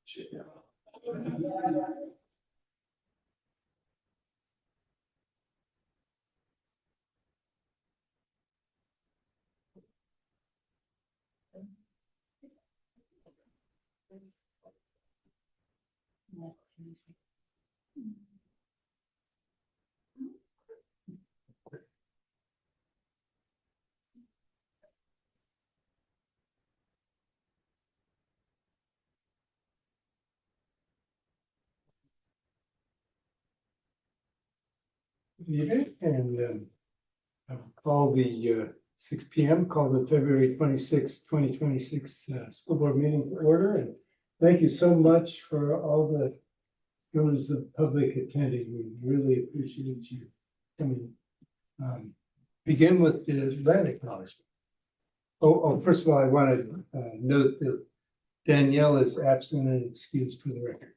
Good evening, and I will call the 6 p.m. call the February 26, 2026 school board meeting to order. And thank you so much for all the members of the public attending. We really appreciate you coming. Begin with the land acknowledgement. First of all, I want to note that Danielle is absent and excused for the record.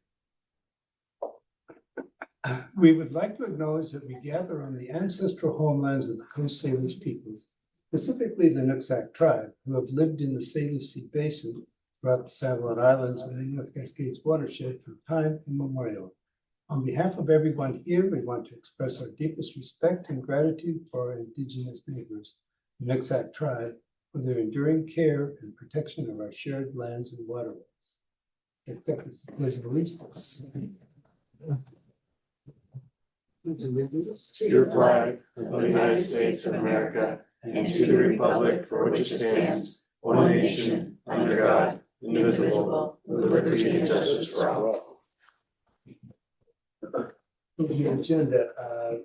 We would like to acknowledge that we gather on the ancestral homelands of the Coast Salish peoples, specifically the Nooksack tribe, who have lived in the Salish Sea Basin throughout the Savoy Islands and the North Cascades watershed from time immemorial. On behalf of everyone here, we want to express our deepest respect and gratitude for our Indigenous neighbors, the Nooksack tribe, for their enduring care and protection of our shared lands and waterways. Accept this pledge of allegiance. To your flag of the United States of America and to the republic for which it stands, one nation, under God, indivisible, with liberty and justice for all. The agenda,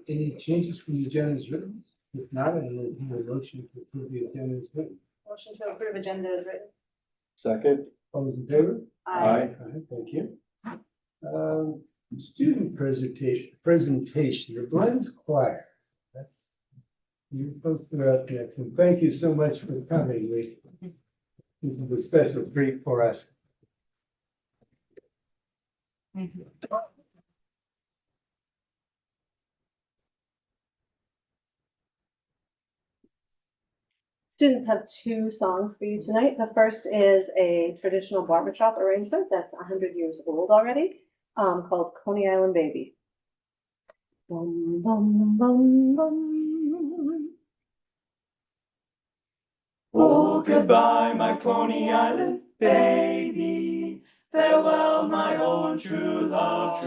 any changes from the agenda is written? If not, I will need a motion to approve the agenda as written. Motion to approve agenda is written. Second. All those in favor? Aye. Thank you. Student presentation, the Blends Choir. That's you folks are up next, and thank you so much for coming. This is a special treat for us. Thank you. Students have two songs for you tonight. The first is a traditional barbershop arrangement that's 100 years old already, called Coney Island Baby. Bum, bum, bum, bum. Oh, goodbye, my Coney Island baby. Farewell, my own true love,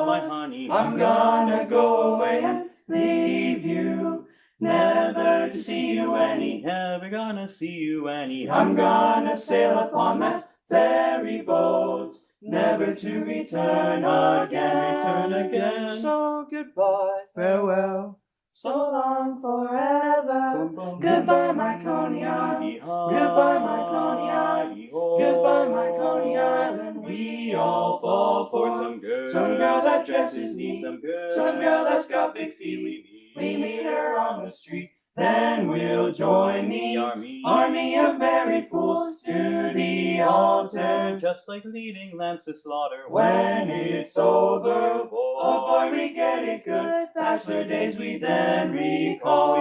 my honey. I'm gonna go away and leave you. Never to see you any, never gonna see you any. I'm gonna sail upon that ferry boat, never to return again. So goodbye, farewell, so long, forever. Goodbye, my Coney Island. Goodbye, my Coney Island. Goodbye, my Coney Island. We all fall for some girl that dresses neat, some girl that's got big feet. We meet her on the street, then we'll join the army of merry fools to the altar, just like leading lambs to slaughter. When it's over, oh boy, we get it good. Bachelor days we then recall.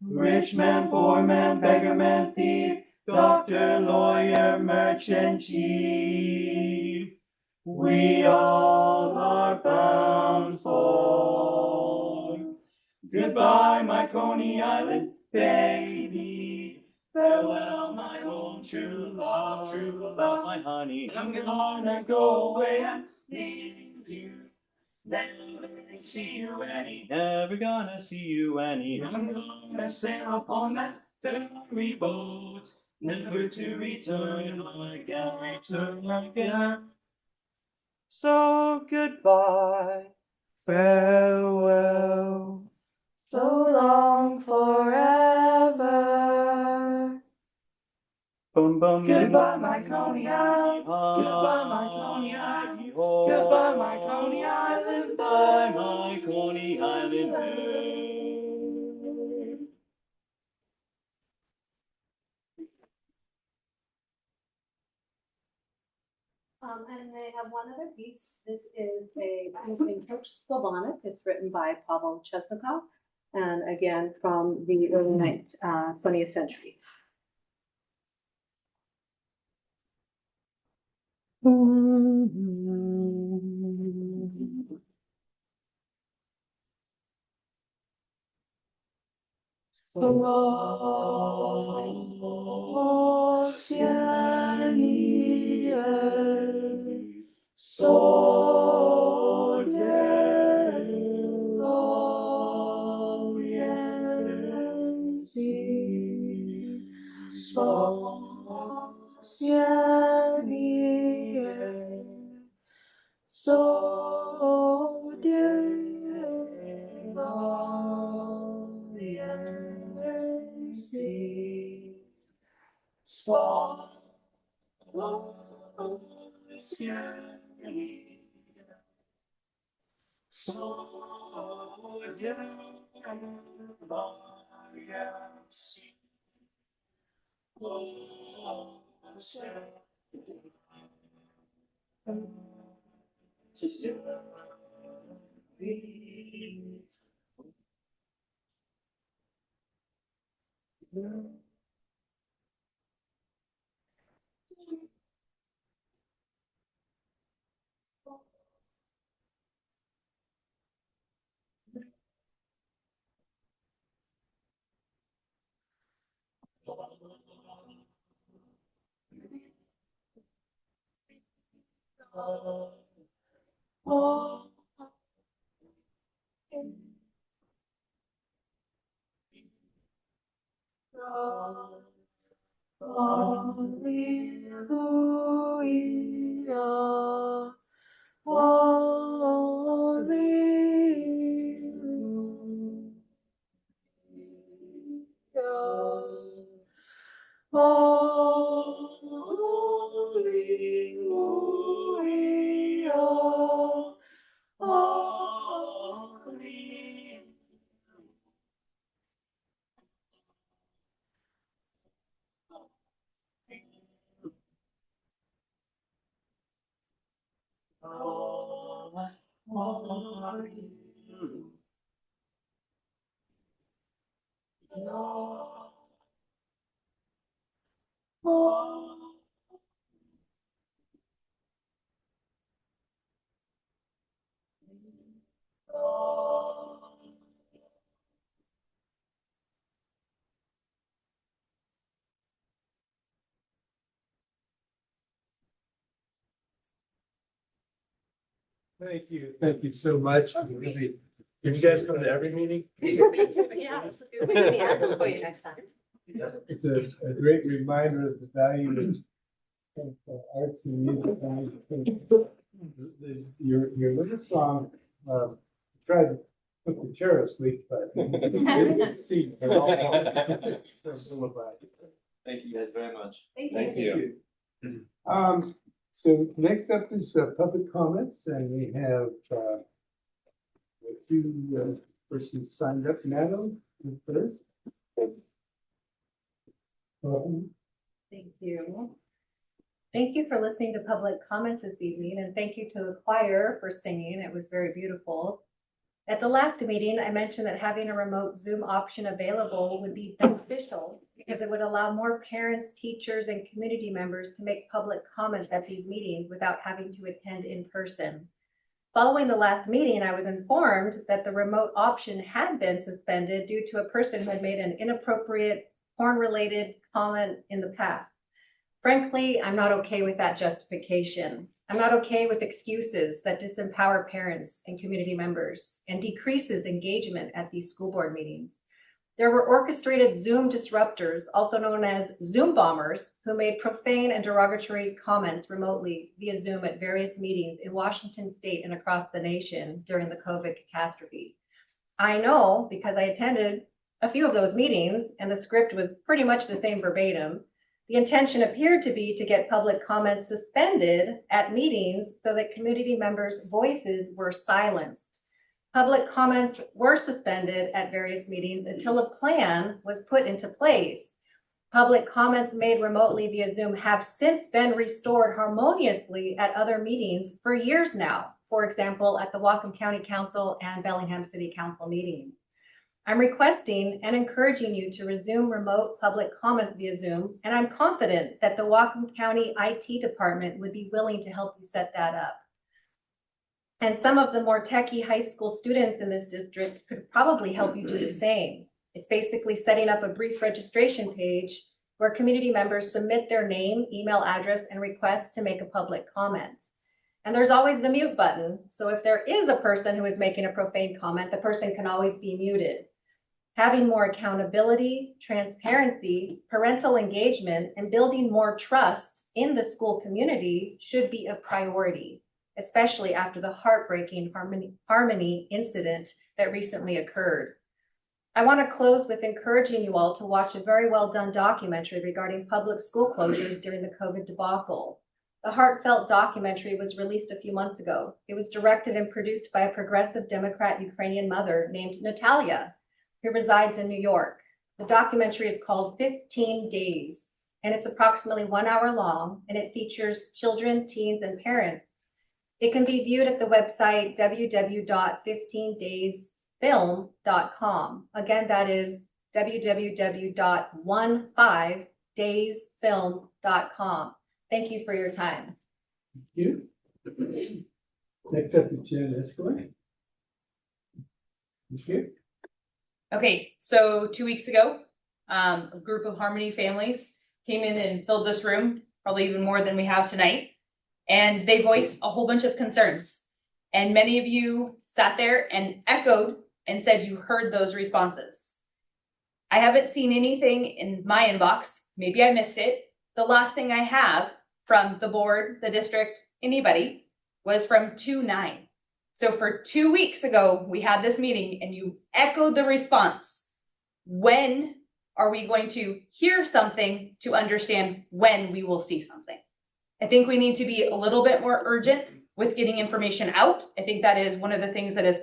Rich man, poor man, beggar man, thief, doctor, lawyer, merchant, chief. We all are bound for. Goodbye, my Coney Island baby. Farewell, my own true love, my honey. I'm gonna go away and leave you. Never see you any, never gonna see you any. I'm gonna sail upon that ferry boat, never to return again. So goodbye, farewell, so long, forever. Boom, boom. Goodbye, my Coney Island. Goodbye, my Coney Island. Goodbye, my Coney Island. Bye, my Coney Island. And they have one other piece. This is a piece in Coach Slavonic. It's written by Pavel Chesnikov, and again from the early 20th century. Thank you so much. We really, You guys come to every meeting? Yeah, we can add them for you next time. it's a great reminder of the value of arts and music. Your little song, tried to put the chair asleep, but it didn't succeed at all. Thank you guys very much. Thank you. So next up is public comments, and we have a few persons signed up. Natalie, you first. Welcome. Thank you. Thank you for listening to public comments this evening, and thank you to the choir for singing. It was very beautiful. At the last meeting, I mentioned that having a remote Zoom option available would be beneficial because it would allow more parents, teachers, and community members to make public comments at these meetings without having to attend in person. Following the last meeting, I was informed that the remote option had been suspended due to a person who had made an inappropriate porn-related comment in the past. Frankly, I'm not okay with that justification. I'm not okay with excuses that disempower parents and community members and decreases engagement at these school board meetings. There were orchestrated Zoom disruptors, also known as Zoom bombers, who made profane and derogatory comments remotely via Zoom at various meetings in Washington state and across the nation during the COVID catastrophe. I know because I attended a few of those meetings and the script was pretty much the same verbatim. The intention appeared to be to get public comments suspended at meetings so that community members' voices were silenced. Public comments were suspended at various meetings until a plan was put into place. Public comments made remotely via Zoom have since been restored harmoniously at other meetings for years now. For example, at the Whatcom County Council and Bellingham City Council meetings. I'm requesting and encouraging you to resume remote public comment via Zoom, and I'm confident that the Whatcom County IT department would be willing to help you set that up. And some of the more techie high school students in this district could probably help you do the same. It's basically setting up a brief registration page where community members submit their name, email address, and request to make a public comment. And there's always the mute button. So if there is a person who is making a profane comment, the person can always be muted. Having more accountability, transparency, parental engagement, and building more trust in the school community should be a priority, especially after the heartbreaking Harmony incident that recently occurred. I want to close with encouraging you all to watch a very well done documentary regarding public school closures during the COVID debacle. The heartfelt documentary was released a few months ago. It was directed and produced by a progressive Democrat Ukrainian mother named Natalia, who resides in New York. The documentary is called 15 Days, and it's approximately 1 hour long, and it features children, teens, and parents. It can be viewed at the website www.15daysfilm.com. Again, that is www.15daysfilm.com. Thank you for your time. Thank you. Next up is Jen Escalay. Thank you. Okay, so 2 weeks ago, a group of Harmony families came in and filled this room, probably even more than we have tonight, and they voiced a whole bunch of concerns. And many of you sat there and echoed and said you heard those responses. I haven't seen anything in my inbox. Maybe I missed it. The last thing I have from the board, the district, anybody, was from 2/9. So for 2 weeks ago, we had this meeting and you echoed the response. When are we going to hear something to understand when we will see something? I think we need to be a little bit more urgent with getting information out. I think that is one of the things that is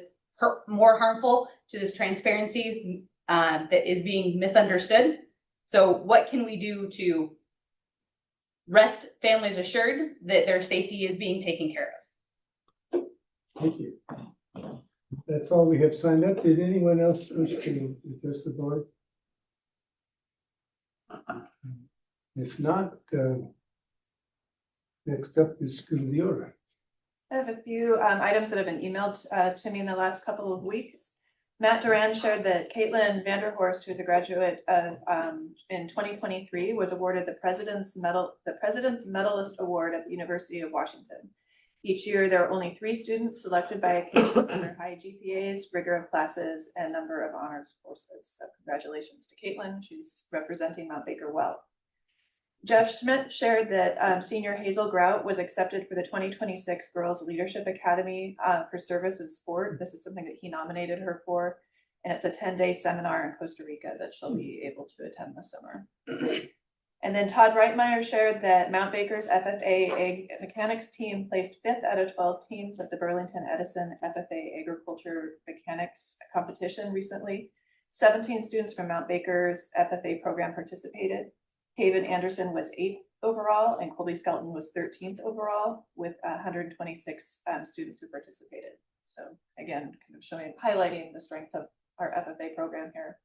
more harmful to this transparency that is being misunderstood. So what can we do to rest families assured that their safety is being taken care of? Thank you. That's all we have signed up. Did anyone else wish to address the board? If not, next up is school of the order. I have a few items that have been emailed to me in the last couple of weeks. Matt Duran shared that Caitlin Vanderhorst, who's a graduate in 2023, was awarded the President's Medalist Award at the University of Washington. Each year, there are only 3 students selected by occasion for their high GPAs, rigor of classes, and number of honors courses. So congratulations to Caitlin. She's representing Mount Baker well. Jeff Schmidt shared that senior Hazel Grout was accepted for the 2026 Girls Leadership Academy for service in sport. This is something that he nominated her for, and it's a 10-day seminar in Costa Rica that she'll be able to attend this summer. And then Todd Reitmeyer shared that Mount Baker's FFA Ag Mechanics team placed 5th out of 12 teams at the Burlington Edison FFA Agriculture Mechanics competition recently. 17 students from Mount Baker's FFA program participated. Haven Anderson was 8th overall, and Colby Skelton was 13th overall, with 126 students who participated. So again, kind of highlighting the strength of our FFA program here.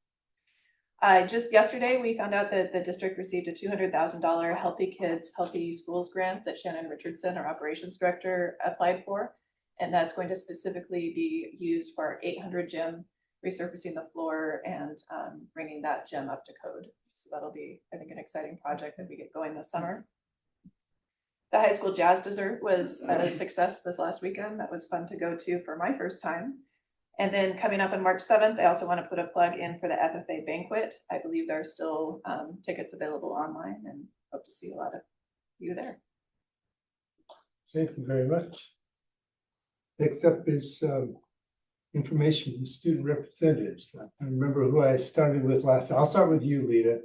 Just yesterday, we found out that the district received a $200,000 Healthy Kids, Healthy Schools grant that Shannon Richardson, our operations director, applied for. And that's going to specifically be used for our 800 gym, resurfacing the floor and bringing that gym up to code. So that'll be, I think, an exciting project that we get going this summer. The high school jazz dessert was a success this last weekend. That was fun to go to for my first time. And then coming up on March 7th, I also want to put a plug in for the FFA banquet. I believe there are still tickets available online, and hope to see a lot of you there. Thank you very much. Next up is information from student representatives. I remember who I started with last time. I'll start with you, Lita.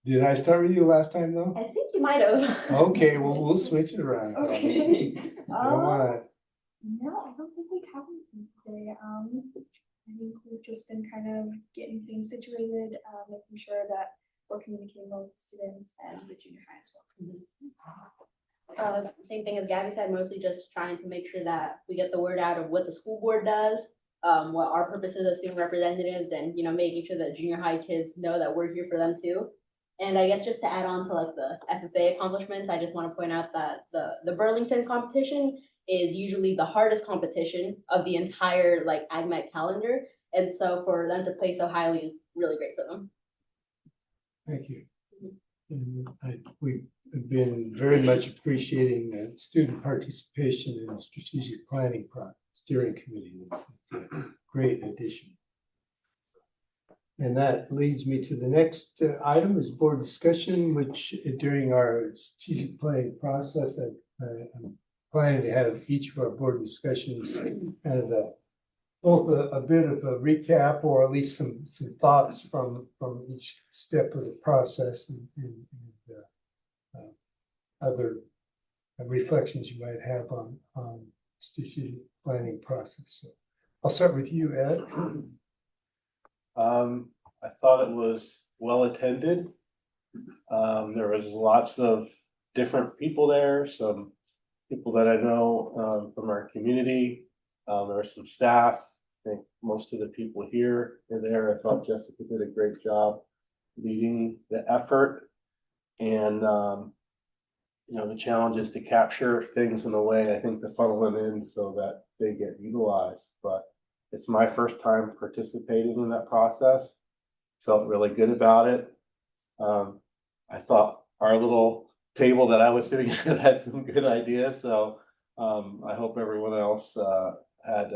Did I start with you last time though? I think you might have. Okay, well, we'll switch it around. Okay. Come on. No, I don't think we have anything today. I think we've just been kind of getting things situated, making sure that we're communicating well with students and the junior high as well. Same thing as Gabby said, mostly just trying to make sure that we get the word out of what the school board does what our purpose is as student representatives, and making sure that junior high kids know that we're here for them too. And I guess just to add on to like the FFA accomplishments, I just want to point out that the Burlington competition is usually the hardest competition of the entire like AgMet calendar. And so for them to play so highly is really great for them. Thank you. And we've been very much appreciating student participation in the strategic planning steering committee. It's a great addition. And that leads me to the next item is board discussion, which during our strategic planning process, I'm planning to have each of our board discussions kind of both a bit of a recap or at least some thoughts from each step of the process and other reflections you might have on strategic planning process. So I'll start with you, Ed. I thought it was well attended. There was lots of different people there, some people that I know from our community. There were some staff. I think most of the people here were there. I thought Jessica did a great job leading the effort. And the challenge is to capture things in a way, I think, to funnel them in so that they get utilized. But it's my first time participating in that process. Felt really good about it. I thought our little table that I was sitting at had some good ideas. So I hope everyone else had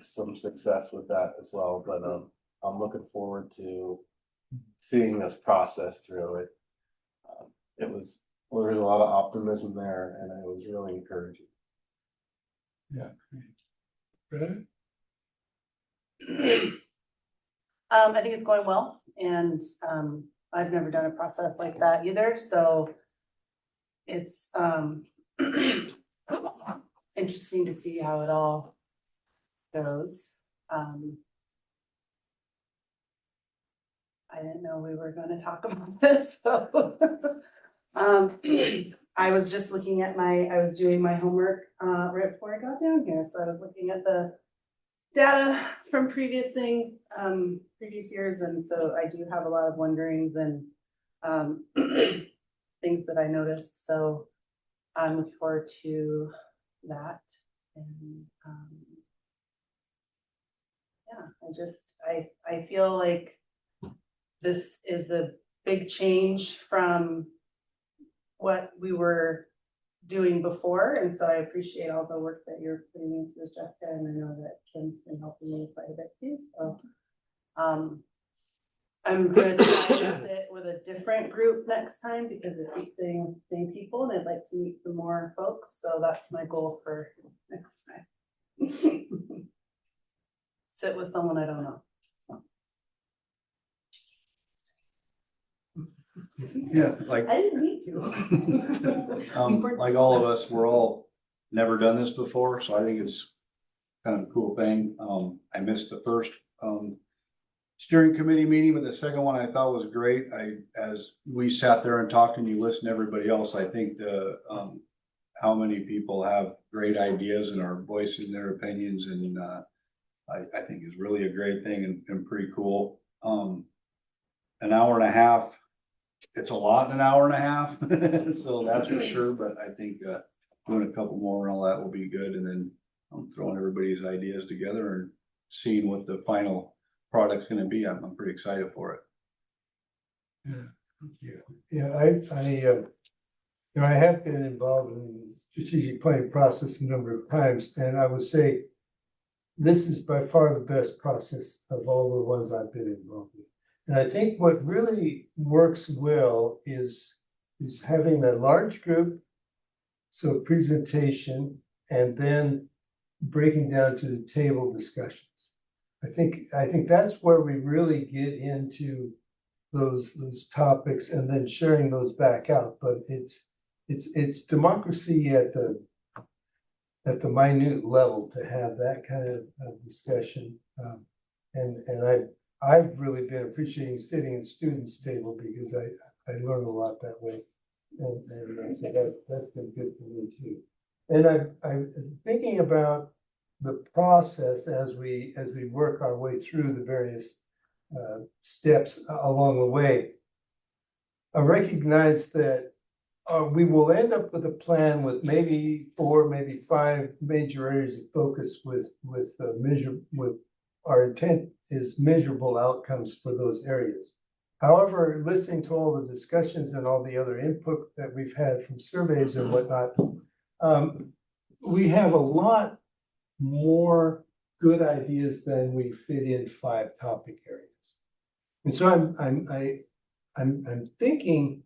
some success with that as well. But I'm looking forward to seeing this process through it. There was a lot of optimism there, and it was really encouraging. Yeah, great. I think it's going well, and I've never done a process like that either, so it's interesting to see how it all goes. I didn't know we were going to talk about this, so I was just looking at I was doing my homework right before I got down here, so I was looking at the data from previous years, and so I do have a lot of wonderings and things that I noticed. So I'm looking forward to that, and I feel like this is a big change from what we were doing before, and so I appreciate all the work that you're putting into this, Jessica, and I know that Kim's been helping me quite a bit too. So I'm going to try with a different group next time because it keeps saying same people, and I'd like to meet some more folks. So that's my goal for next time. Sit with someone I don't know. Yeah, like I didn't meet you. like all of us, we're all never done this before, so I think it's kind of a cool thing. I missed the first steering committee meeting, but the second one I thought was great. As we sat there and talked and you listened to everybody else, I think the how many people have great ideas and are voicing their opinions, and I think is really a great thing and pretty cool. An hour and a half. It's a lot in an hour and a half, so that's for sure. But I think doing a couple more and all that will be good. And then throwing everybody's ideas together and seeing what the final product's going to be. I'm pretty excited for it. Yeah, thank you. Yeah, I have been involved in the strategic planning process a number of times, and I would say this is by far the best process of all the ones I've been involved in. And I think what really works well is having a large group, so presentation, and then breaking down to the table discussions. I think that's where we really get into those topics and then sharing those back out. But it's democracy at the minute level to have that kind of discussion. And I've really been appreciating sitting at students' table because I learn a lot that way, and so that's been good for me too. And I'm thinking about the process as we work our way through the various steps along the way. I recognize that we will end up with a plan with maybe 4, maybe 5 major areas of focus with our intent is measurable outcomes for those areas. However, listening to all the discussions and all the other input that we've had from surveys and whatnot, we have a lot more good ideas than we fit in 5 topic areas. And so I'm thinking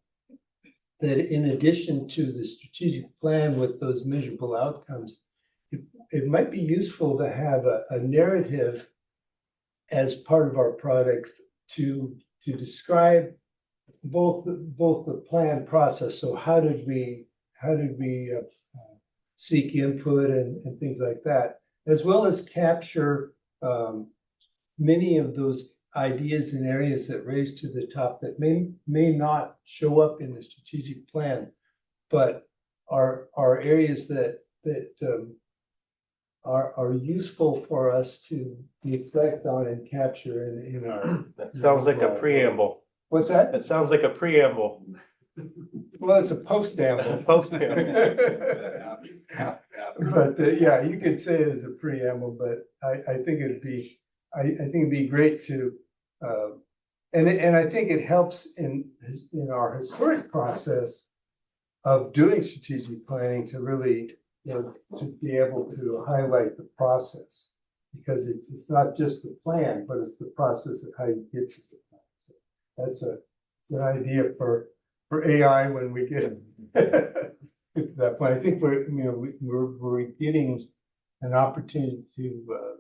that in addition to the strategic plan with those measurable outcomes, it might be useful to have a narrative as part of our product to describe both the plan process. So how did we seek input and things like that, as well as capture many of those ideas and areas that raise to the top that may not show up in the strategic plan, but are areas that are useful for us to reflect on and capture in our. That sounds like a preamble. What's that? That sounds like a preamble. Well, it's a post-amble. But yeah, you could say it as a preamble, but I think it'd be great to, and I think it helps in our historic process of doing strategic planning to really, to be able to highlight the process, because it's not just the plan, but it's the process of how you get to the plan. So it's an idea for AI when we get to that point. I think we're getting an opportunity to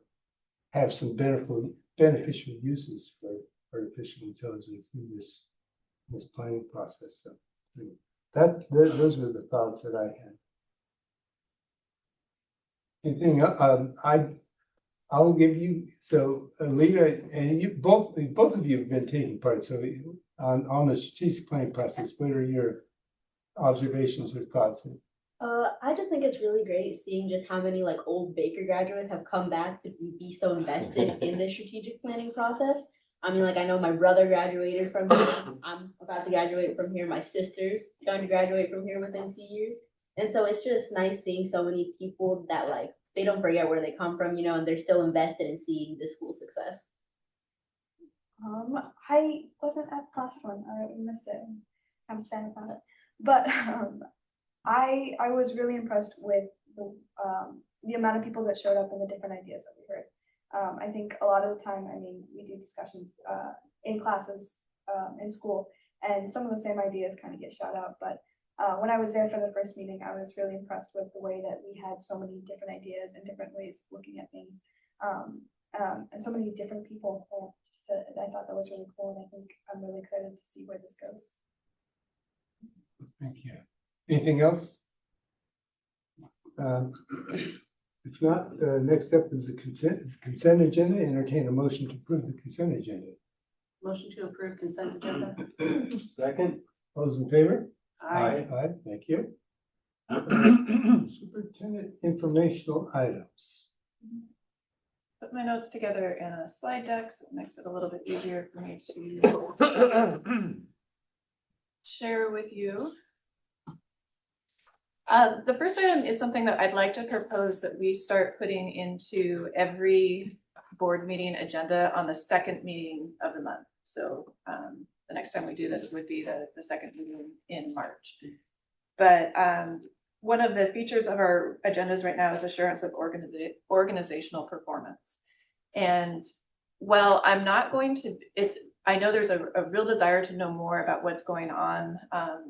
have some beneficial uses for artificial intelligence in this planning process. So those were the thoughts that I had. Anything I'll give you, so Alita, and you both of you have been taking part. So on the strategic planning process, what are your observations or thoughts? I just think it's really great seeing just how many like old Baker graduates have come back to be so invested in the strategic planning process. I mean, like, I know my brother graduated from here. I'm about to graduate from here. My sister's going to graduate from here within 2 years. And so it's just nice seeing so many people that like, they don't forget where they come from, and they're still invested in seeing the school success. I wasn't at the last one. I missed it. I'm sad about it. But I was really impressed with the amount of people that showed up and the different ideas that we heard. I think a lot of the time, we do discussions in classes in school, and some of the same ideas kind of get shot out. But when I was there for the first meeting, I was really impressed with the way that we had so many different ideas and different ways of looking at things, and so many different people. I thought that was really cool, and I think I'm really excited to see where this goes. Thank you. Anything else? If not, next up is the consent agenda. Entertain a motion to approve the consent agenda. Motion to approve consent agenda. Second. All those in favor? Aye. Aye, thank you. Superintendent informational items. Put my notes together in a slide deck, so it makes it a little bit easier for me to share with you. The first item is something that I'd like to propose that we start putting into every board meeting agenda on the second meeting of the month. So the next time we do this would be the second meeting in March. But one of the features of our agendas right now is assurance of organizational performance. And while I'm not going to, I know there's a real desire to know more about what's going on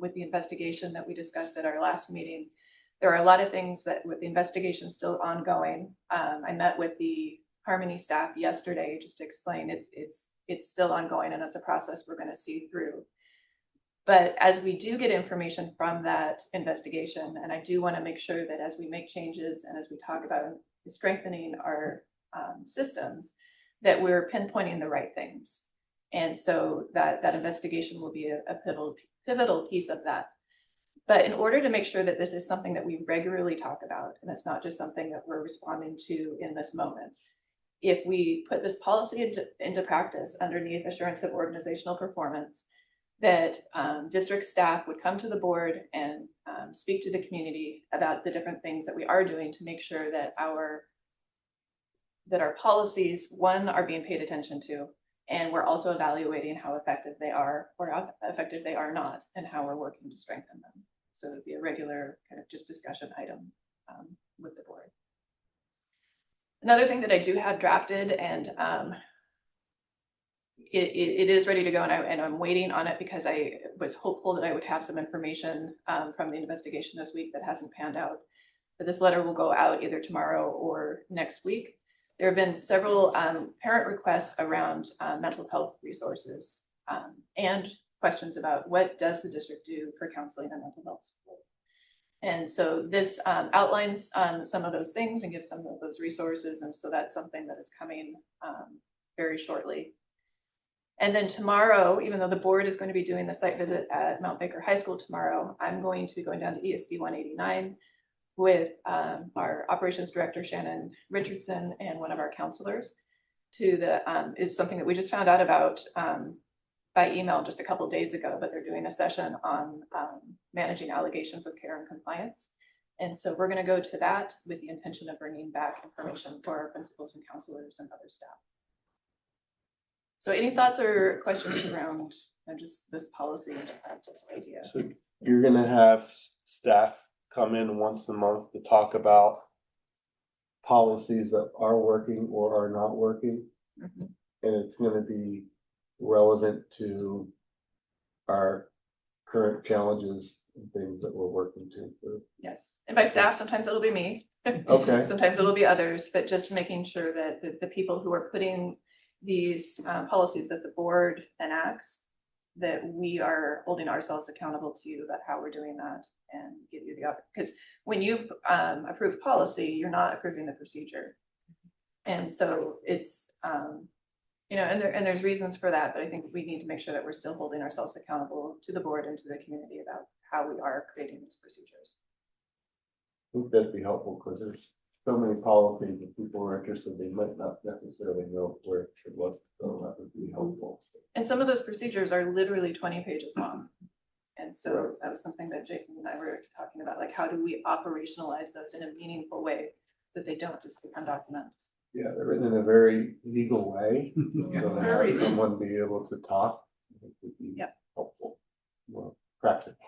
with the investigation that we discussed at our last meeting. There are a lot of things that with the investigation still ongoing. I met with the Harmony staff yesterday just to explain it's still ongoing, and it's a process we're going to see through. But as we do get information from that investigation, and I do want to make sure that as we make changes and as we talk about strengthening our systems, that we're pinpointing the right things. And so that investigation will be a pivotal piece of that. But in order to make sure that this is something that we regularly talk about, and it's not just something that we're responding to in this moment, if we put this policy into practice underneath assurance of organizational performance, that district staff would come to the board and speak to the community about the different things that we are doing to make sure that our policies, one, are being paid attention to, and we're also evaluating how effective they are or how effective they are not, and how we're working to strengthen them. So it'd be a regular kind of just discussion item with the board. Another thing that I do have drafted, and it is ready to go, and I'm waiting on it because I was hopeful that I would have some information from the investigation this week that hasn't panned out. But this letter will go out either tomorrow or next week. There have been several parent requests around mental health resources and questions about what does the district do for counseling and mental health support. And so this outlines some of those things and gives some of those resources. And so that's something that is coming very shortly. And then tomorrow, even though the board is going to be doing the site visit at Mount Baker High School tomorrow, I'm going to be going down to ESD 189 with our operations director, Shannon Richardson, and one of our counselors to the, is something that we just found out about by email just a couple of days ago, but they're doing a session on managing allegations of care and compliance. And so we're going to go to that with the intention of bringing back information for our principals and counselors and other staff. So any thoughts or questions around just this policy and practice idea? So you're gonna have staff come in once a month to talk about policies that are working or are not working. Mm-hmm. And it's gonna be relevant to our current challenges and things that we're working to improve. Yes, and by staff, sometimes it'll be me. Okay. Sometimes it'll be others, but just making sure that the people who are putting these policies that the board enacts, that we are holding ourselves accountable to you about how we're doing that and give you the, because when you approve policy, you're not approving the procedure. And so it's, you know, and there's reasons for that, but I think we need to make sure that we're still holding ourselves accountable to the board and to the community about how we are creating these procedures. I think that'd be helpful because there's so many policies that people are interested, they might not necessarily know where it should look, so that would be helpful. And some of those procedures are literally 20 pages long. And so Right. that was something that Jason and I were talking about, like how do we operationalize those in a meaningful way that they don't just become documents. Yeah, they're written in a very legal way, Yeah, so to for a have reason. someone be able to talk, I think would be Yep. helpful, well, practical.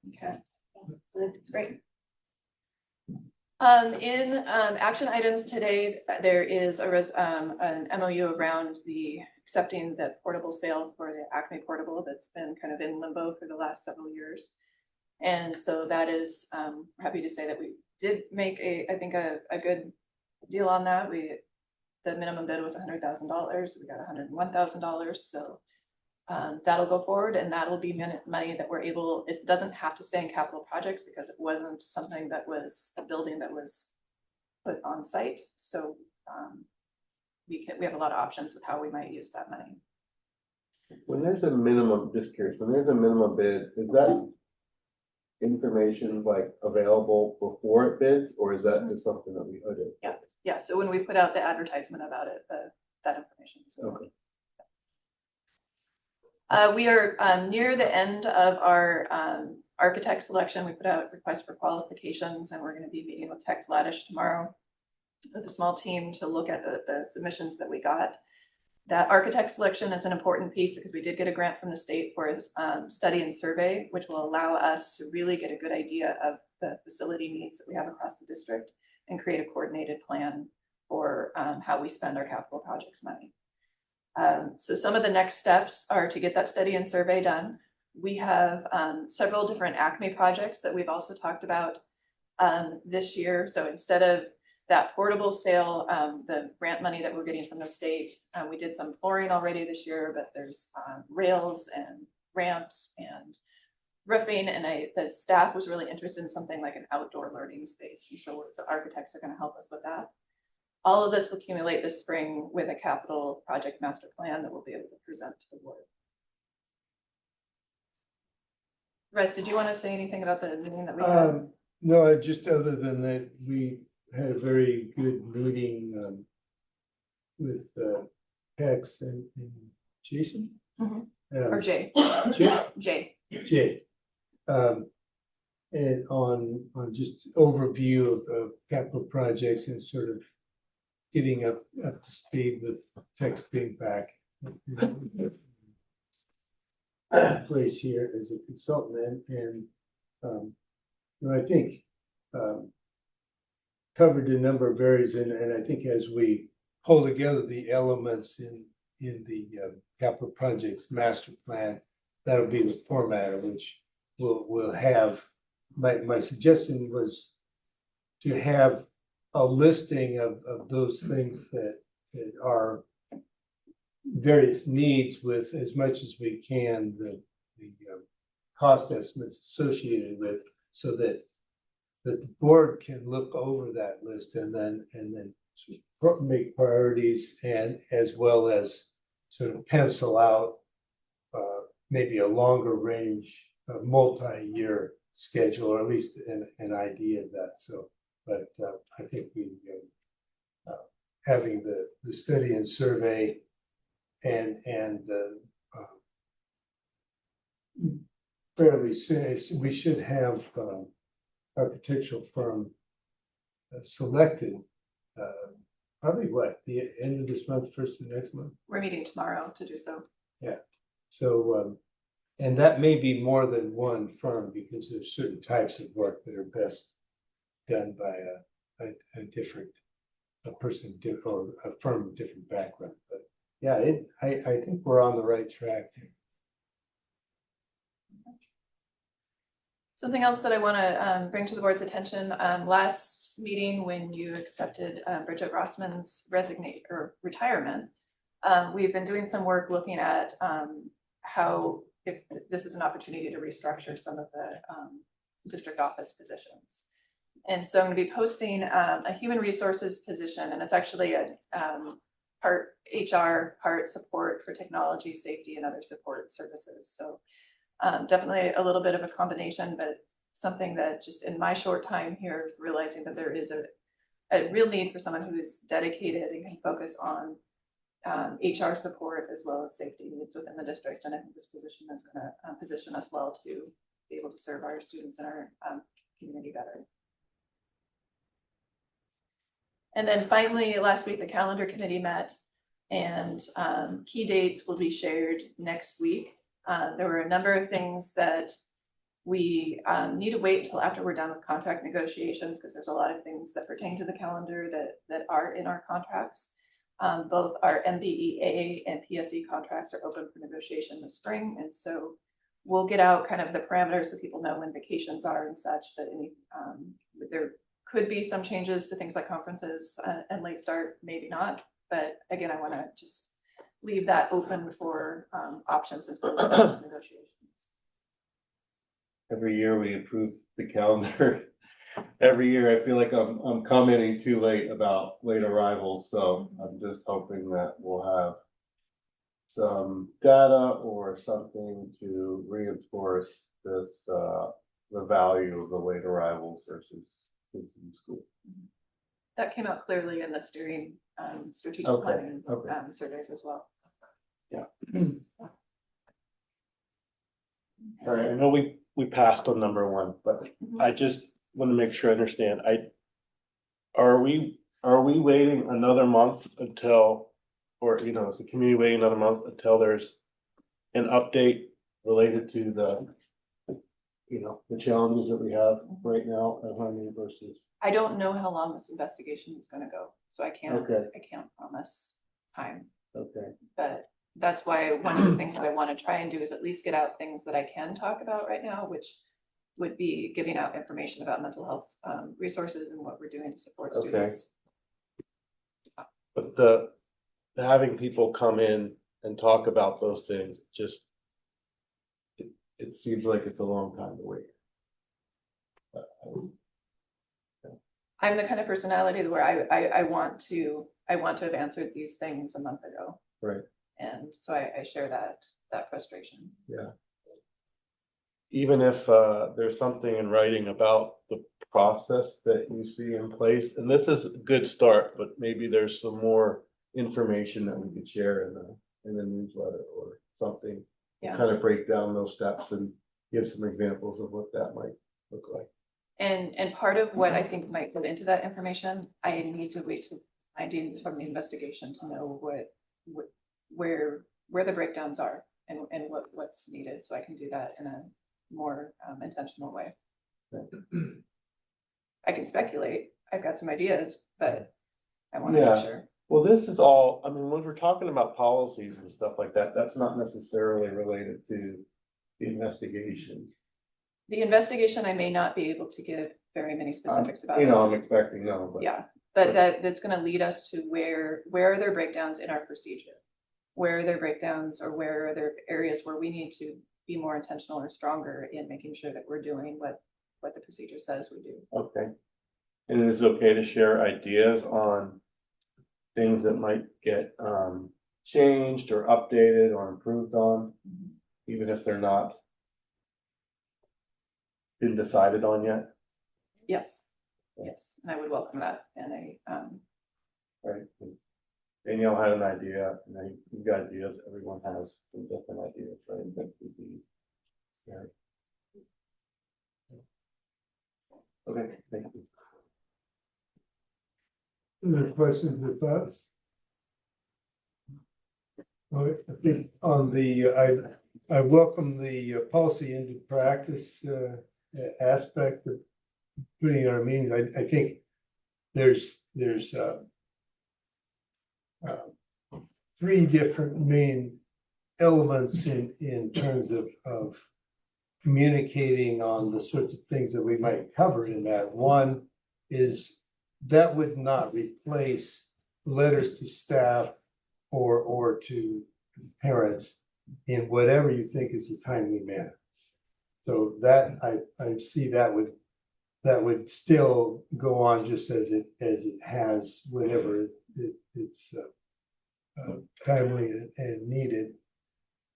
Okay, that's great. In action items today, there is an MOU around the accepting the portable sale for the Acme portable that's been kind of in limbo for the last several years. And so that is, happy to say that we did make I think a good deal on that. The minimum bid was $100,000. We got $101,000. So that'll go forward, and that'll be money that we're able, it doesn't have to stay in capital projects because it wasn't something that was a building that was put on site. So we have a lot of options with how we might use that money. When there's a minimum, just curious, when there's a minimum bid, is that information like available before it bids, or is that just something that we hooded? Yeah, so when we put out the advertisement about it, that information. So. Okay. We are near the end of our architect selection. We put out requests for qualifications, and we're going to be meeting with Tex Laddish tomorrow with a small team to look at the submissions that we got. That architect selection is an important piece because we did get a grant from the state for a study and survey, which will allow us to really get a good idea of the facility needs that we have across the district and create a coordinated plan for how we spend our capital projects money. So some of the next steps are to get that study and survey done. We have several different Acme projects that we've also talked about this year. So instead of that portable sale, the grant money that we're getting from the state, we did some flooring already this year, but there's rails and ramps and roofing. And the staff was really interested in something like an outdoor learning space. And so the architects are going to help us with that. All of this will accumulate this spring with a capital project master plan that we'll be able to present to the board. Russ, did you want to say anything about the meeting that we had? No, just other than that, we had a very good meeting, with, Tex and Jason. Mhm. Um, Or Jay? Jay, Jay. and on just overview of capital projects and sort of getting up to speed with Tex being back. Place here as a consultant and, I think, covered a number of areas and I think as we pull together the elements in the capital projects master plan, that'll be the format of which we'll have. My suggestion was to have a listing of those things that are various needs with as much as we can the cost estimates associated with, so that the board can look over that list and then sort of make priorities and as well as sort of pencil out maybe a longer range, multi-year schedule, or at least an idea of that. So, but I think we having the study and survey and fairly soon, we should have architectural firm selected, probably the end of this month, first of next month. We're meeting tomorrow to do so. Yeah. So, and that may be more than one firm because there's certain types of work that are best done by a different, or a firm with different background. But yeah, I think we're on the right track here. Something else that I want to bring to the board's attention, last meeting when you accepted Bridget Rossman's retirement, we've been doing some work looking at how, if this is an opportunity to restructure some of the district office positions. And so I'm going to be posting a human resources position, and it's actually a part HR, part support for technology, safety, and other support services. So definitely a little bit of a combination, but something that just in my short time here, realizing that there is a real need for someone who is dedicated and can focus on HR support as well as safety needs within the district. And I think this position is going to position us well to be able to serve our students and our community better. And then finally, last week, the calendar committee met, and key dates will be shared next week. There were a number of things that we need to wait until after we're done with contract negotiations, because there's a lot of things that pertain to the calendar that are in our contracts. Both our MBEA and PSE contracts are open for negotiation this spring, and so we'll get out kind of the parameters so people know when vacations are and such. But there could be some changes to things like conferences and late start, maybe not. But again, I want to just leave that open for options until negotiations. Every year we approve the calendar. Every year I feel like I'm commenting too late about late arrivals, so I'm just hoping that we'll have some data or something to reinforce this the value of the late arrivals versus kids in school. That came out clearly in the steering strategic planning surveys as well. Yeah. All right, I know we passed on number one, but I just want to make sure I understand. Are we waiting another month until, or is the community waiting another month until there's an update related to the challenges that we have right now at Harmony versus? I don't know how long this investigation is going to go, so I can't promise time. Okay. But that's why one of the things that I want to try and do is at least get out things that I can talk about right now, which would be giving out information about mental health resources and what we're doing to support students. But the having people come in and talk about those things, just it seems like it's a long time to wait. I'm the kind of personality where I want to have answered these things a month ago. Right. And so I share that frustration. Yeah. even if there's something in writing about the process that you see in place, and this is a good start, but maybe there's some more information that we could share in the newsletter or something. To Yeah. kind of break down those steps and give some examples of what that might look like. And part of what I think might go into that information, I need to wait till findings from the investigation to know where the breakdowns are and what's needed, so I can do that in a more intentional way. I can speculate, I've got some ideas, but I want to Yeah. make sure. Well, this is all, I mean, when we're talking about policies and stuff like that, that's not necessarily related to the investigation. The investigation, I may not be able to give very many specifics about. You know, I'm expecting no, but. Yeah, but that's gonna lead us to where are there breakdowns in our procedure? Where are there breakdowns, or where are there areas where we need to be more intentional or stronger in making sure that we're doing what the procedure says we do? Okay. And it is okay to share ideas on things that might get changed or updated or improved on, even if they're not been decided on yet? Yes, yes, and I would welcome that, and Right. Danielle had an idea, and then you've got ideas, everyone has some different ideas, right? That would be, yeah. Okay, thank you. Other questions or thoughts? Well, I think on the, I welcome the policy into practice aspect of putting in our meetings. I think there's three different main elements in terms of communicating on the sorts of things that we might cover in that. One is that would not replace letters to staff or to parents in whatever you think is a timely manner. So that I see that would still go on just as it has whenever it's timely and needed.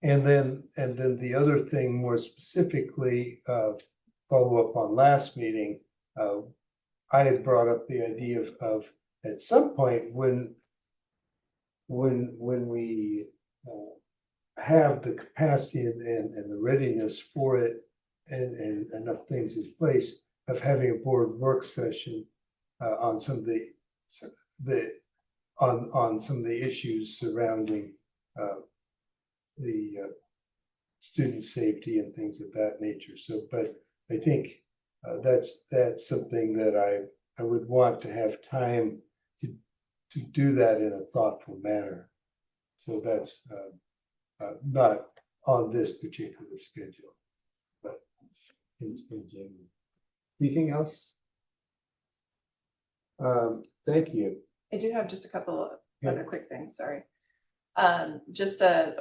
And then the other thing more specifically, follow up on last meeting, I had brought up the idea of at some point when we have the capacity and the readiness for it and enough things in place of having a board work session on some of the issues surrounding the student safety and things of that nature. So, but I think that's something that I would want to have time to do that in a thoughtful manner. So that's not on this particular schedule, but in general. Anything else? Thank you. I do have just a couple of Yeah. other quick things, sorry. Just a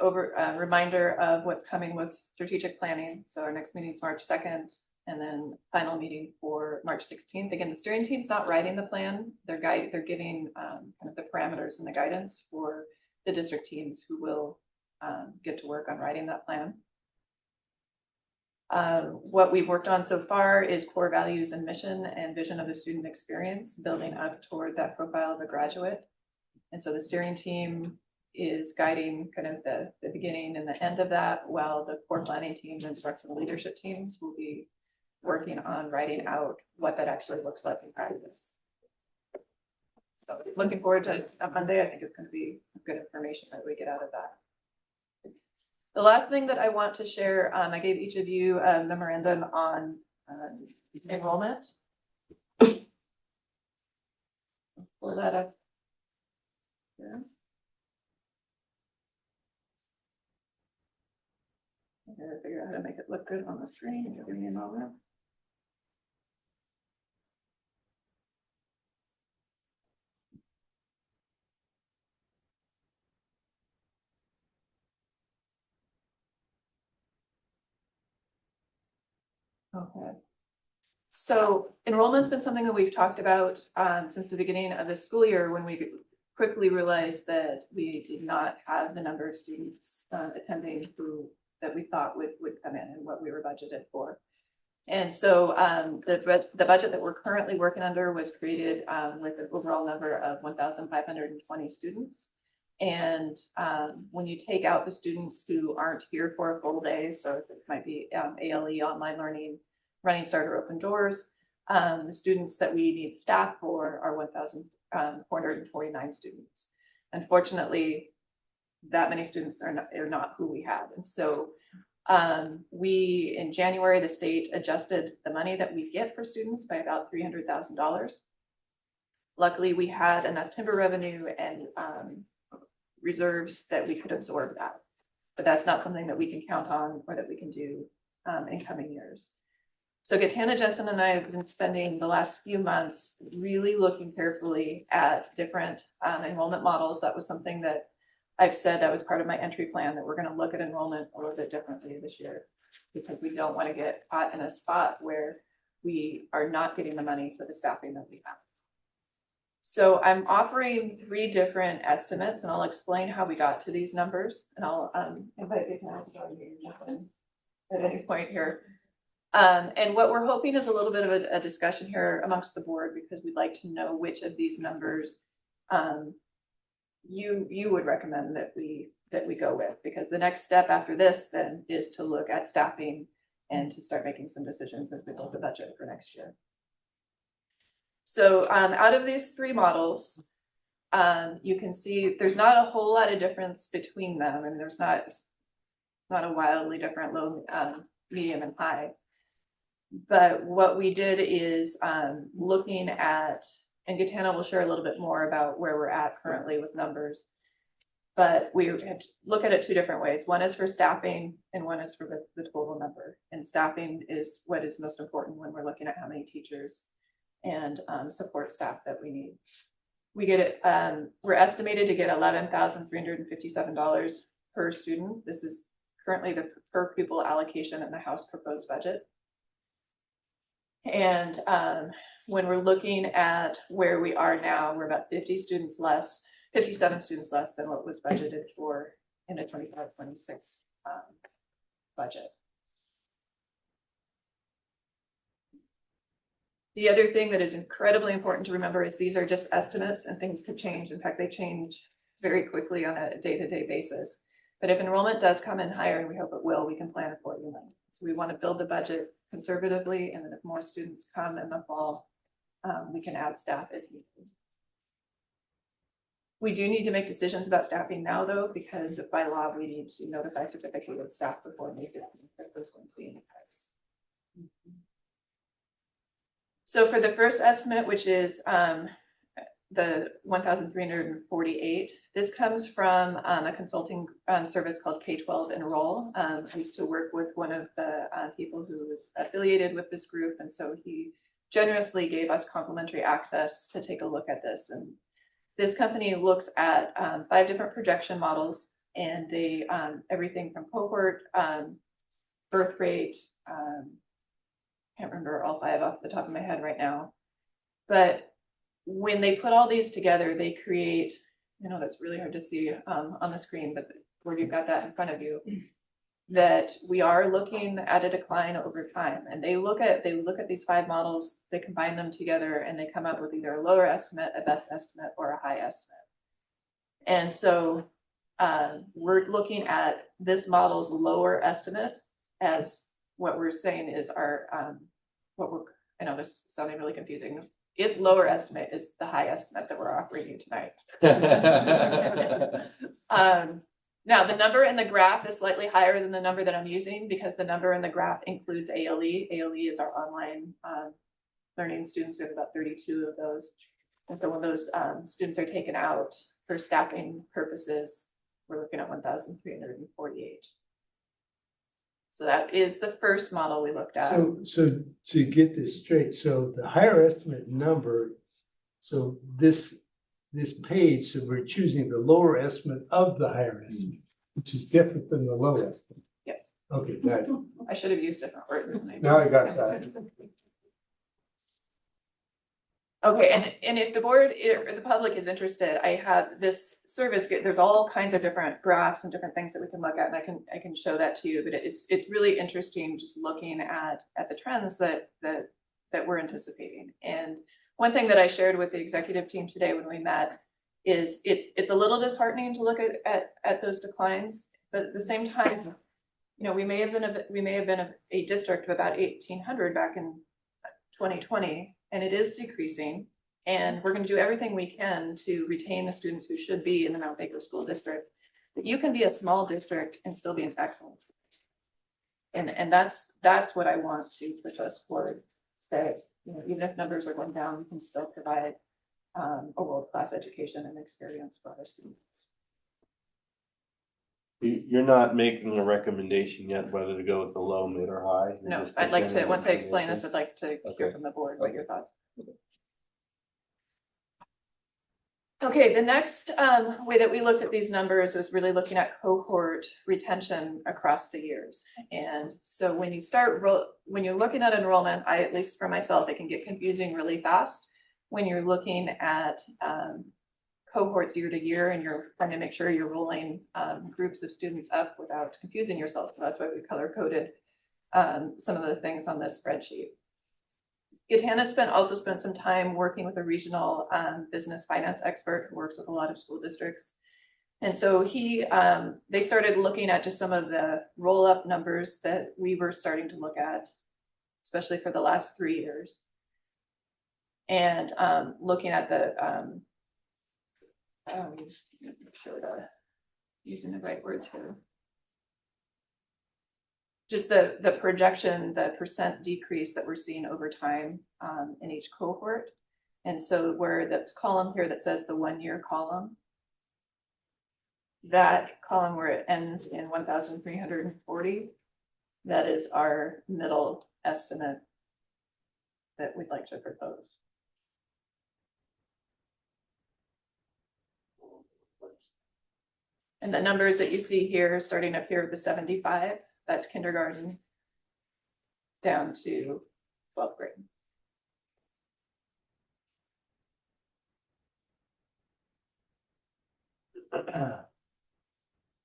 reminder of what's coming with strategic planning. So our next meeting is March 2nd, and then final meeting for March 16th. Again, the steering team's not writing the plan. They're giving kind of the parameters and the guidance for the district teams who will get to work on writing that plan. What we've worked on so far is core values and mission and vision of the student experience, building up toward that profile of a graduate. And so the steering team is guiding kind of the beginning and the end of that, while the core planning teams and instructional leadership teams will be working on writing out what that actually looks like in practice. So looking forward to Monday. I think it's going to be some good information that we get out of that. The last thing that I want to share, I gave each of you a memorandum on enrollment. Pull that up. Yeah. I gotta figure out how to make it look good on the screen. Give me a moment. Okay. So enrollment's been something that we've talked about since the beginning of the school year, when we quickly realized that we did not have the number of students attending who that we thought would come in and what we were budgeted for. And so the budget that we're currently working under was created with an overall number of 1,520 students. And when you take out the students who aren't here for a full day, so it might be ALE, online learning, Running Start or Open Doors, the students that we need staff for are 1,449 students. Unfortunately, that many students are not who we have. And so we, in January, the state adjusted the money that we get for students by about $300,000. Luckily, we had enough timber revenue and reserves that we could absorb that. But that's not something that we can count on or that we can do in coming years. So Gatana Jensen and I have been spending the last few months really looking carefully at different enrollment models. That was something that I've said that was part of my entry plan, that we're going to look at enrollment a little bit differently this year, because we don't want to get caught in a spot where we are not getting the money for the staffing that we have. So I'm offering 3 different estimates, and I'll explain how we got to these numbers, and I'll invite Gatana to join me at any point here. And what we're hoping is a little bit of a discussion here amongst the board, because we'd like to know which of these numbers you would recommend that we go with, because the next step after this then is to look at staffing and to start making some decisions as we build the budget for next year. So out of these 3 models, you can see there's not a whole lot of difference between them, and there's not a wildly different low, medium, and high. But what we did is looking at, and Gatana will share a little bit more about where we're at currently with numbers, but we had to look at it 2 different ways. One is for staffing and one is for the total number. And staffing is what is most important when we're looking at how many teachers and support staff that we need. We get it, we're estimated to get $11,357 per student. This is currently the per pupil allocation in the House proposed budget. And when we're looking at where we are now, we're about 57 students less than what was budgeted for in the 25-26 budget. The other thing that is incredibly important to remember is these are just estimates and things could change. In fact, they change very quickly on a day-to-day basis. But if enrollment does come in higher, and we hope it will, we can plan accordingly. So we want to build the budget conservatively, and then if more students come in the fall, we can add staff if needed. We do need to make decisions about staffing now, though, because by law we need to notify certificated staff before May 15th if there's going to be any cuts. So for the first estimate, which is the 1,348, this comes from a consulting service called K-12 Enroll. I used to work with one of the people who was affiliated with this group, and so he generously gave us complimentary access to take a look at this. And this company looks at 5 different projection models, and they everything from cohort, birth rate, can't remember all 5 off the top of my head right now, but when they put all these together, they create, I know that's really hard to see on the screen, but where you've got that in front of you, that we are looking at a decline over time. And they look at these 5 models, they combine them together, and they come up with either a lower estimate, a best estimate, or a high estimate. And so we're looking at this model's lower estimate as what we're saying is our, I know this is sounding really confusing. Its lower estimate is the high estimate that we're offering you tonight. Now, the number in the graph is slightly higher than the number that I'm using because the number in the graph includes ALE. ALE is our online learning students. We have about 32 of those. And so when those students are taken out for staffing purposes, we're looking at 1,348. So that is the first model we looked at. So to get this straight, so the higher estimate number, so this page, so we're choosing the lower estimate of the higher estimate, which is different than the low estimate. Yes. Okay, got it. I should have used different words. Now I got that. Okay, and if the board or the public is interested, I have this service, there's all kinds of different graphs and different things that we can look at, and I can show that to you, but it's really interesting just looking at the trends that we're anticipating. And one thing that I shared with the executive team today when we met is it's a little disheartening to look at those declines, but at the same time, you know, we may have been a district of about 1,800 back in 2020, and it is decreasing. And we're going to do everything we can to retain the students who should be in the Mount Baker School District. But you can be a small district and still be an excellent. And that's what I want to push us forward. That, you know, even if numbers are going down, we can still provide a world-class education and experience for our students. You're not making a recommendation yet whether to go with the low, mid, or high? You're No, just I'd like to, presenting once I explain information? this, I'd like to hear Okay. from the board what your thoughts. Okay, the next way that we looked at these numbers was really looking at cohort retention across the years. And so when you're looking at enrollment, at least for myself, it can get confusing really fast when you're looking at cohorts year to year, and you're trying to make sure you're rolling groups of students up without confusing yourself. So that's why we color coded some of the things on this spreadsheet. Gitana also spent some time working with a regional business finance expert who works with a lot of school districts. And so they started looking at just some of the roll up numbers that we were starting to look at, especially for the last 3 years. And looking at the, using the right words here. Just the projection, the percent decrease that we're seeing over time in each cohort. And so where that's column here that says the 1 year column, that column where it ends in 1,340, that is our middle estimate that we'd like to propose. And the numbers that you see here, starting up here with the 75, that's kindergarten down to 12th grade.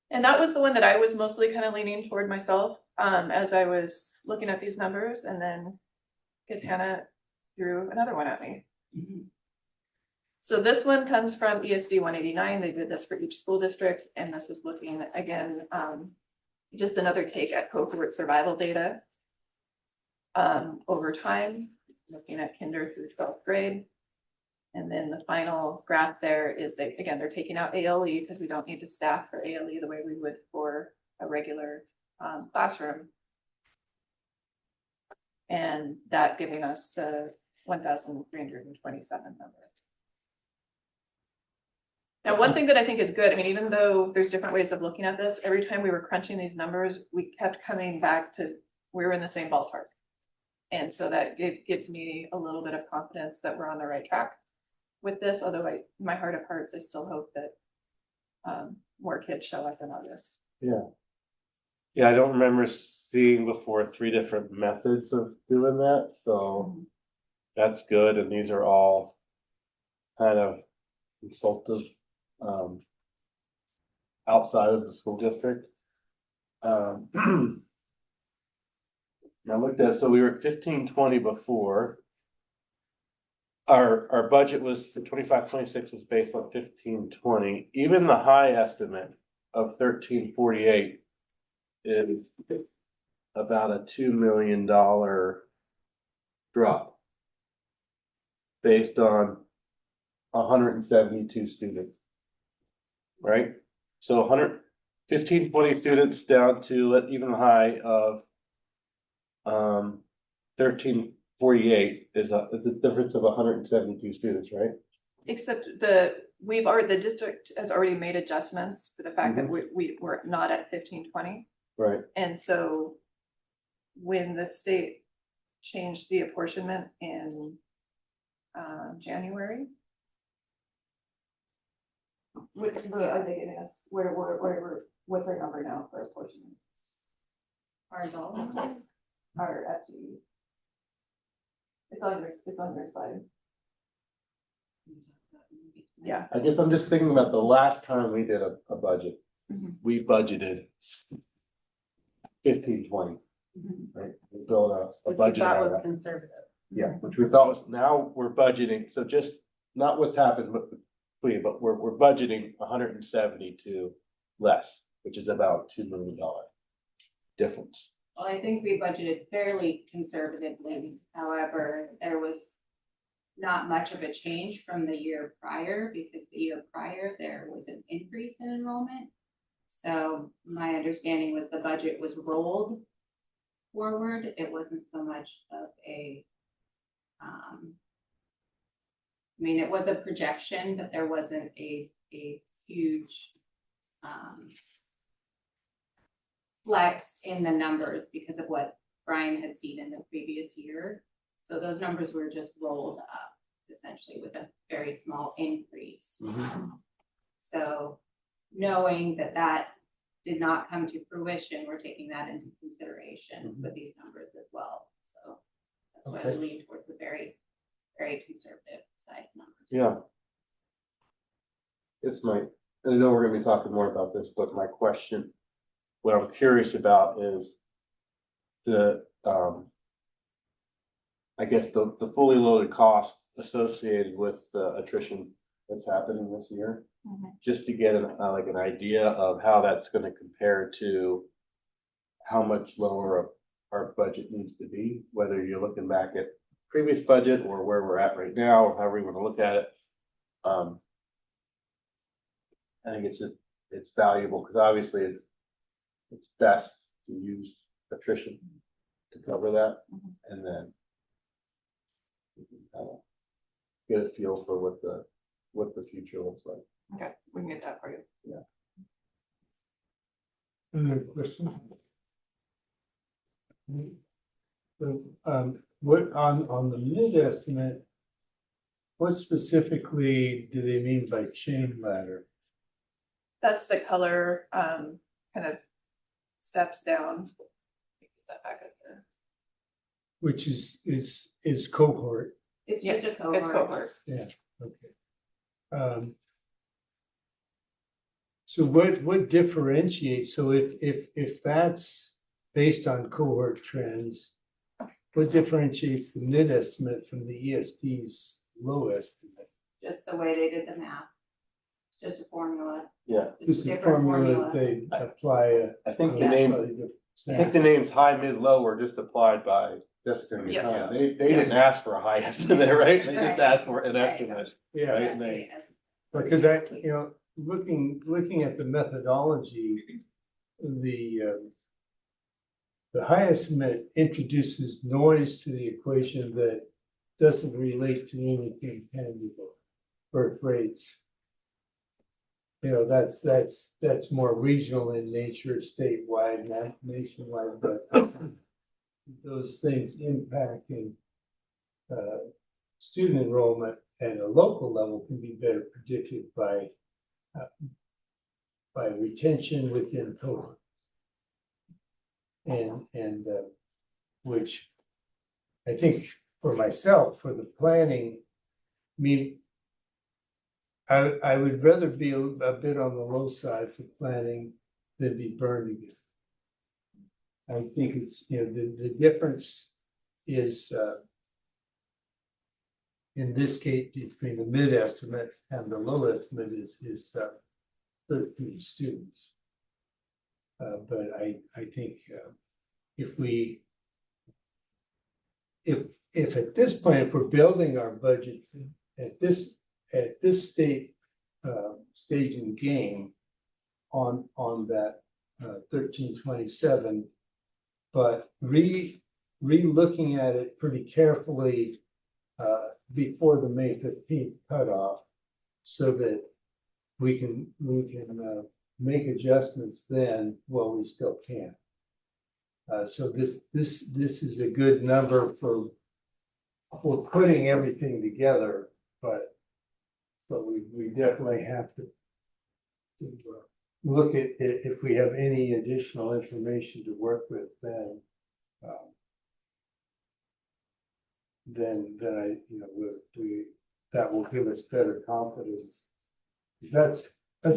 And that was the one that I was mostly kind of leaning toward myself as I was looking at these numbers, and then Gitana threw another one at me. Mm-hmm. So this one comes from ESD 189. They did this for each school district, and this is looking again, just another take at cohort survival data over time, looking at kinder through 12th grade. And then the final graph there is they're taking out ALE because we don't need to staff for ALE the way we would for a regular classroom. And that giving us the 1,327 number. Now, one thing that I think is good, I mean, even though there's different ways of looking at this, every time we were crunching these numbers, we kept coming back to we're in the same ballpark. And so that gives me a little bit of confidence that we're on the right track with this. Although in my heart of hearts, I still hope that more kids show up in August. Yeah. Yeah, I don't remember seeing before 3 different methods of doing that. So that's good. And these are all kind of consultative outside of the school district. Now looked at, so we were at 1520 before. Our budget was for 25-26 was based on 1520. Even the high estimate of 1348 is about a $2 million drop based on 172 students, right? So 1520 students down to even high of 1348 is the difference of 172 students, right? Except the district has already made adjustments for the fact that we were not at 1520. Right. And so when the state changed the apportionment in January, what are they giving us? What's our number now for apportionment? Our dollar, our FTE. It's on your slide. Yeah. I guess I'm just thinking about the last time we did a budget. Mhm. We budgeted 15-20, right? We built a Which we budget thought out was of that. conservative. Yeah, which we thought was, now we're budgeting, so just not what's happened, but we're budgeting 172 less, which is about $2 million difference. Well, I think we budgeted fairly conservatively. However, there was not much of a change from the year prior because the year prior there was an increase in enrollment. So my understanding was the budget was rolled forward. It wasn't so much of a, I mean, it was a projection, but there wasn't a huge flex in the numbers because of what Brian had seen in the previous year. So those numbers were just rolled up essentially with a very small increase. So knowing that that did not come to fruition, we're taking that into consideration with these numbers as well. So that's why we Okay. lean towards the very, very conservative side of numbers. Yeah. This might, I know we're gonna be talking more about this, but my question, what I'm curious about is the, I guess the fully loaded cost associated with the attrition that's happening this year. Just to get like an idea of how that's gonna compare to how much lower our budget needs to be, whether you're looking back at previous budget or where we're at right now, or however you wanna look at it. I think it's valuable, because obviously it's best to use attrition to cover that, and then we can kind of get a feel for what the future looks like. Okay, we can get that for you. Any other questions? So, what on the mid estimate, what specifically do they mean by chain ladder? That's the color, kind of steps down. Get that back up there. Which is cohort. It's Yes, just a cohort. it's cohort. Yeah, okay. So what differentiates, so if that's based on cohort trends, what differentiates the mid estimate from the ESD's low estimate? Just the way they did the math. It's just a formula. Yeah, It's This is the different formula they apply. I think the Yeah. name, I think the names high, mid, low were just applied by Jessica and Yes. Tanya. They didn't ask for a high estimate, right? They just Right. asked for an Right. estimate, Yeah, right? And they, because looking at the methodology, the high estimate introduces noise to the equation that doesn't relate to anything tangible. Birth rates. That's more regional in nature, statewide, not nationwide, but those things impacting student enrollment at a local level can be better predicted by retention within cohort. And which I think for myself, for the planning, I mean, I would rather be a bit on the low side for planning than be burned again. I think it's, the difference is in this case, between the mid estimate and the low estimate is 13 students. But I think if at this point, if we're building our budget at this stage in the game on that 1327, but re-looking at it pretty carefully before the May 15th cutoff, so that we can make adjustments then while we still can. So this is a good number for putting everything together, but we definitely have to look at it if we have any additional information to work with, then I, that will give us better confidence That's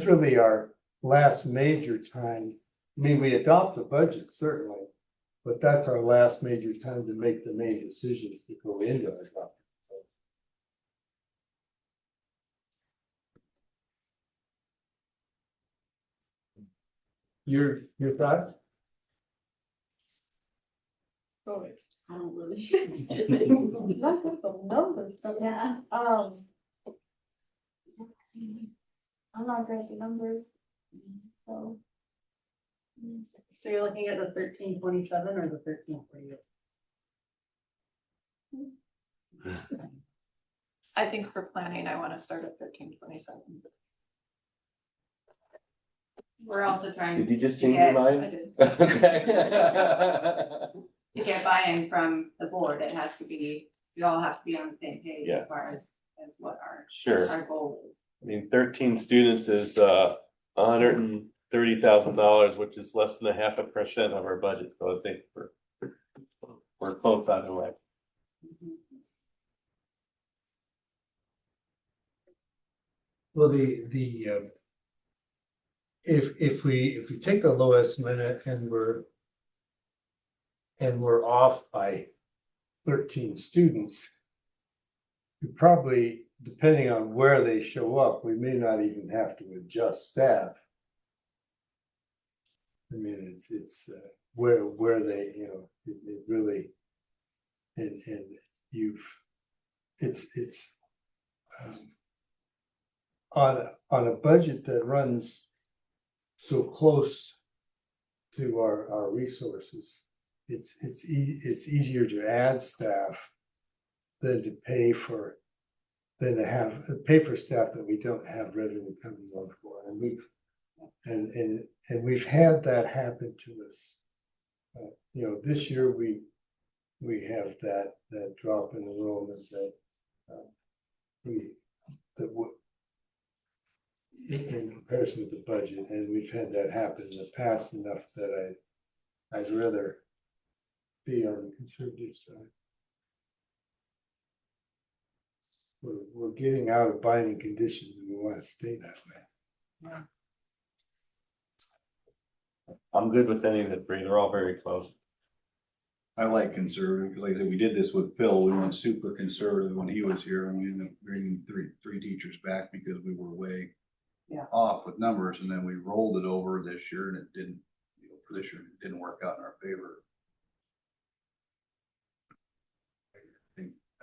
really our last major time. I mean, we adopt the budget certainly, but that's our last major time to make the main decisions that go into it. Your thoughts? I don't really. Not with the numbers, but Yeah. I'm not great at the numbers, so. So you're looking at the 1327 or the 1348? I think for planning, I want to start at 1327. We're also trying. Did you just to change your get- mind? I did. Okay. To get buy-in from the board, it has to be, we all have to be on the same page Yeah. as far as what Sure. our goal is. I mean, 13 students is $130,000, which is less than 0.5% of our budget, so I think we're close either way. Well, if we take the low estimate and we're off by 13 students, we probably, depending on where they show up, we may not even have to adjust staff. I mean, it's where they, you know, it really, and it's on a budget that runs so close to our resources, it's easier to add staff than to pay for staff that we don't have revenue coming on for. And we've had that happen to us. You know, this year we have that drop in enrollment in comparison with the budget, and we've had that happen in the past enough that I'd rather be on the conservative side. We're getting out of binding conditions and we want to stay that way. I'm good with any of the three. They're all very close. I like conservative, because like I said, we did this with Phil, we went super conservative when he was here, and we ended up bringing three teachers back because we were way off with numbers, and then we rolled it over this year, and it didn't, you know, for this year, it didn't work out in our favor.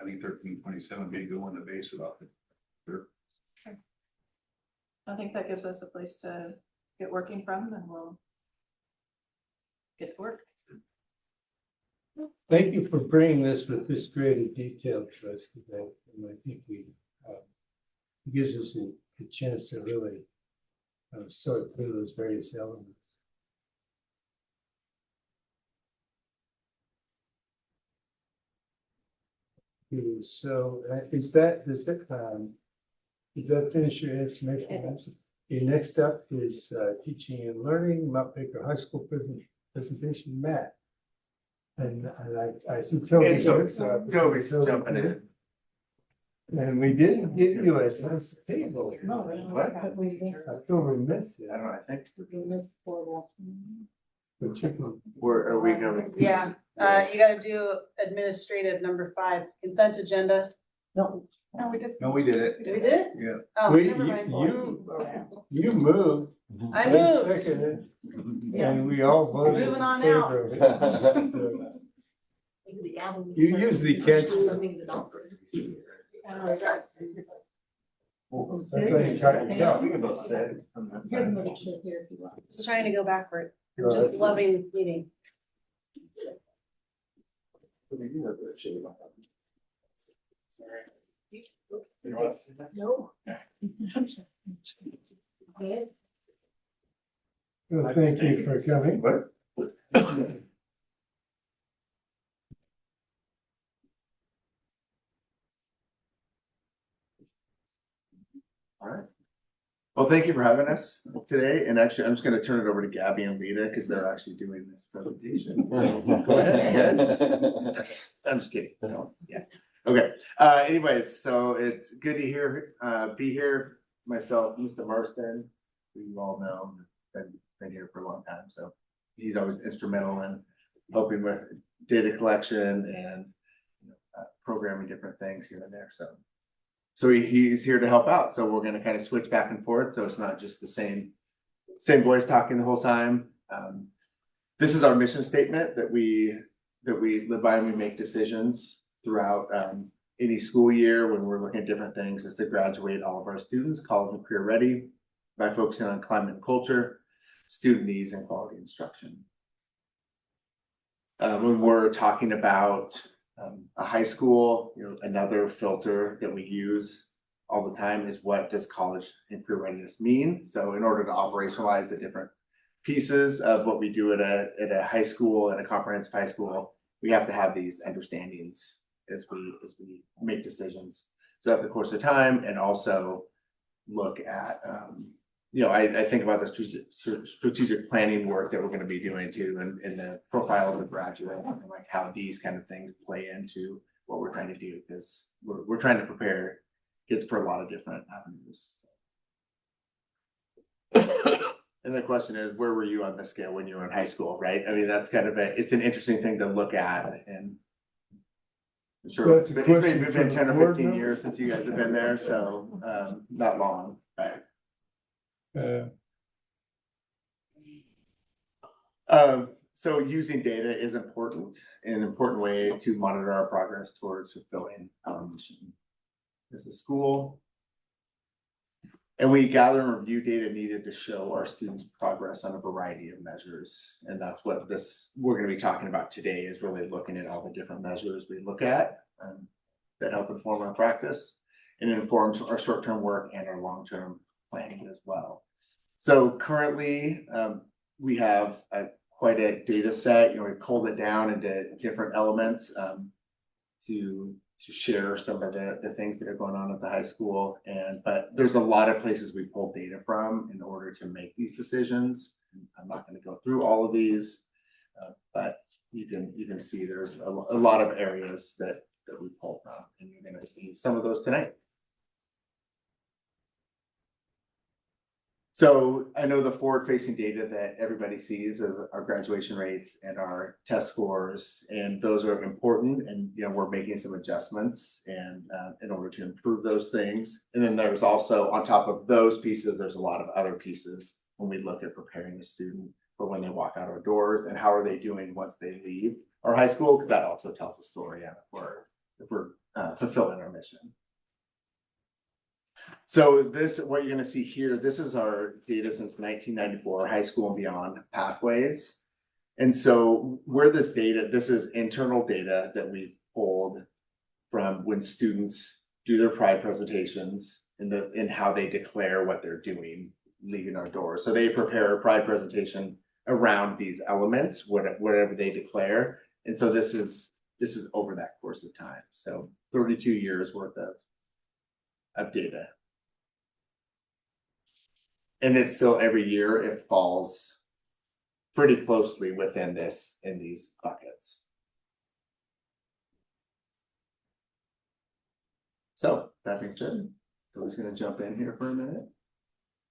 I think 1327 would be a good one to base it off. Sure. I think that gives us a place to get working from, and we'll get to work. Thank you for bringing this with this greater detail to us today. And I think it gives us a chance to really sort through those various elements. So does that finish your information? Okay, next up is teaching and learning, Mount Baker High School presentation, Matt. And I see Toby. And Toby's jumping in. And we didn't give you a nice table. No, what? I feel remiss. I don't know, I think. But you can- Where are we going? Yeah, you gotta do administrative number 5, consent agenda. No, we did. No, we did it. Did we do it? Yeah. Oh, We- never mind. You moved. I Ted moved. seconded, and we all voted in Moving on favor of it. You usually catch. That's how you try to tell. Just trying to go backward. I'm just loving meeting. No. Well, thank you for coming. All right. Well, thank you for having us today. And actually, I'm just going to turn it over to Gabby and Lita because they're actually doing this presentation. So go ahead, yes. I'm just kidding. No, yeah. Okay. Anyways, so it's good to be here myself, Mr. Marston, who you all know, been here for a long time, so he's always instrumental in helping with data collection and programming different things here and there, so he's here to help out. So we're gonna kind of switch back and forth, so it's not just the same voice talking the whole time. This is our mission statement that we live by, and we make decisions throughout any school year when we're looking at different things, is to graduate all of our students college and career ready by focusing on climate and culture, student needs, and quality instruction. When we're talking about a high school, another filter that we use all the time is, what does college and career readiness mean? So in order to operationalize the different pieces of what we do at a high school and a comprehensive high school, we have to have these understandings as we make decisions throughout the course of time, and also look at I think about the strategic planning work that we're going to be doing too, and in the profile of the graduate, and like how these kind of things play into what we're trying to do, because we're trying to prepare kids for a lot of different avenues. And the question is, where were you on the scale when you were in high school, right? I mean, that's kind of it's an interesting thing to look at, and I'm sure it's been 10 or 15 years since you guys have been there, so not long, right? So using data is important, an important way to monitor our progress towards fulfilling our mission as a school. And we gather and review data needed to show our students' progress on a variety of measures. And that's what we're going to be talking about today, is really looking at all the different measures we look at that help inform our practice, and it informs our short-term work and our long-term planning as well. So currently, we have quite a data set. We pulled it down into different elements to share some of the things that are going on at the high school. But there's a lot of places we pulled data from in order to make these decisions. I'm not going to go through all of these, but you can see there's a lot of areas that we pulled from, and you're going to see some of those tonight. So I know the forward-facing data that everybody sees is our graduation rates and our test scores, and those are important. And we're making some adjustments and in order to improve those things. And then there's also, on top of those pieces, there's a lot of other pieces when we look at preparing the student for when they walk out our doors, and how are they doing once they leave our high school, because that also tells a story if we're fulfilling our mission. So what you're going to see here, this is our data since 1994, high school and beyond pathways. And so this is internal data that we pulled from when students do their pride presentations and how they declare what they're doing leaving our doors. So they prepare a pride presentation around these elements, whatever they declare. And so this is over that course of time. So 32 years worth of data. And it's still every year it falls pretty closely within these buckets. So that being said, I'm just going to jump in here for a minute.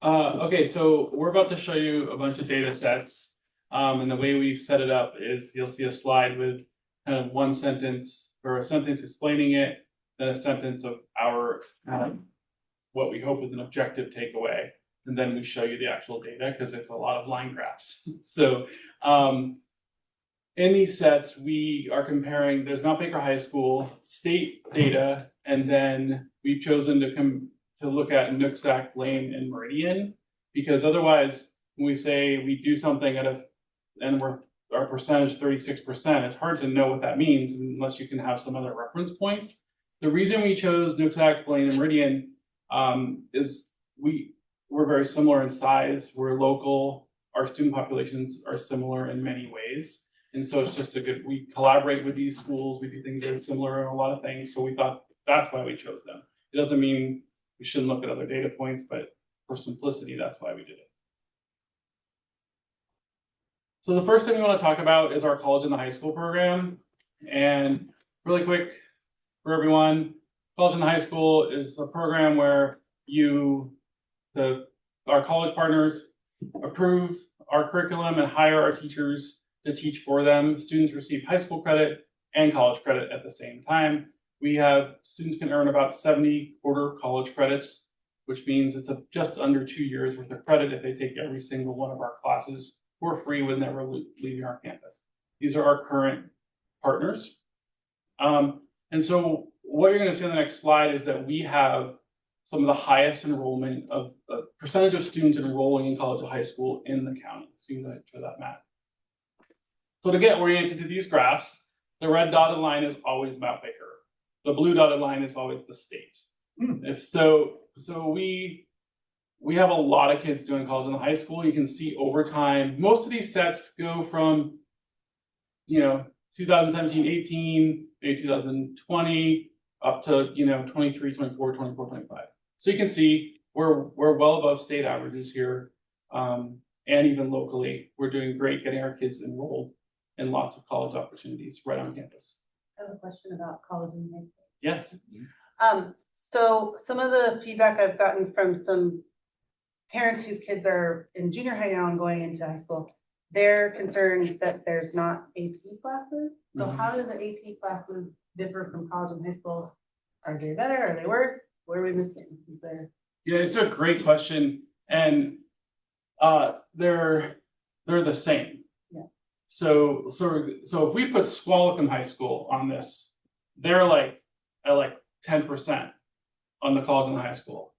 Okay, so we're about to show you a bunch of data sets. And the way we set it up is you'll see a slide with kind of one sentence or a sentence explaining it, then a sentence of our what we hope is an objective takeaway. And then we show you the actual data, because it's a lot of line graphs. So in these sets, we are comparing, there's Mount Baker High School state data, and then we've chosen to look at Nooksack, Blaine, and Meridian, because otherwise, when we say we do something and our percentage 36%, it's hard to know what that means unless you can have some other reference points. The reason we chose Nooksack, Blaine, and Meridian is we're very similar in size. We're local. Our student populations are similar in many ways. And so it's just we collaborate with these schools. We do things that are similar in a lot of things. So we thought that's why we chose them. It doesn't mean we shouldn't look at other data points, but for simplicity, that's why we did it. So the first thing we want to talk about is our college and the high school program. And really quick for everyone, college and the high school is a program where you our college partners approve our curriculum and hire our teachers to teach for them. Students receive high school credit and college credit at the same time. We have, students can earn about 70 quarter college credits, which means it's just under 2 years worth of credit if they take every single one of our classes for free when they're leaving our campus. These are our current partners. And so what you're going to see on the next slide is that we have some of the highest enrollment of percentage of students enrolling in college and high school in the county. So you can show that map. So to get oriented to these graphs, the red dotted line is always Mount Baker. The blue dotted line is always the state. If so we have a lot of kids doing college and high school. You can see over time, most of these sets go from, 2017, 18, maybe 2020, up to, 23, 24, 24, 25. So you can see we're well above state averages here. And even locally, we're doing great getting our kids enrolled in lots of college opportunities right on campus. I have a question about college and high school. Yes. So some of the feedback I've gotten from some parents whose kids are in junior high now and going into high school, they're concerned that there's not AP classes. So how do the AP classes differ from college and high school? Are they better? Are they worse? What are we missing? Yeah, it's a great question. And they're the same. Yeah. So if we put Squalicum High School on this, they're at 10% on the college and high school.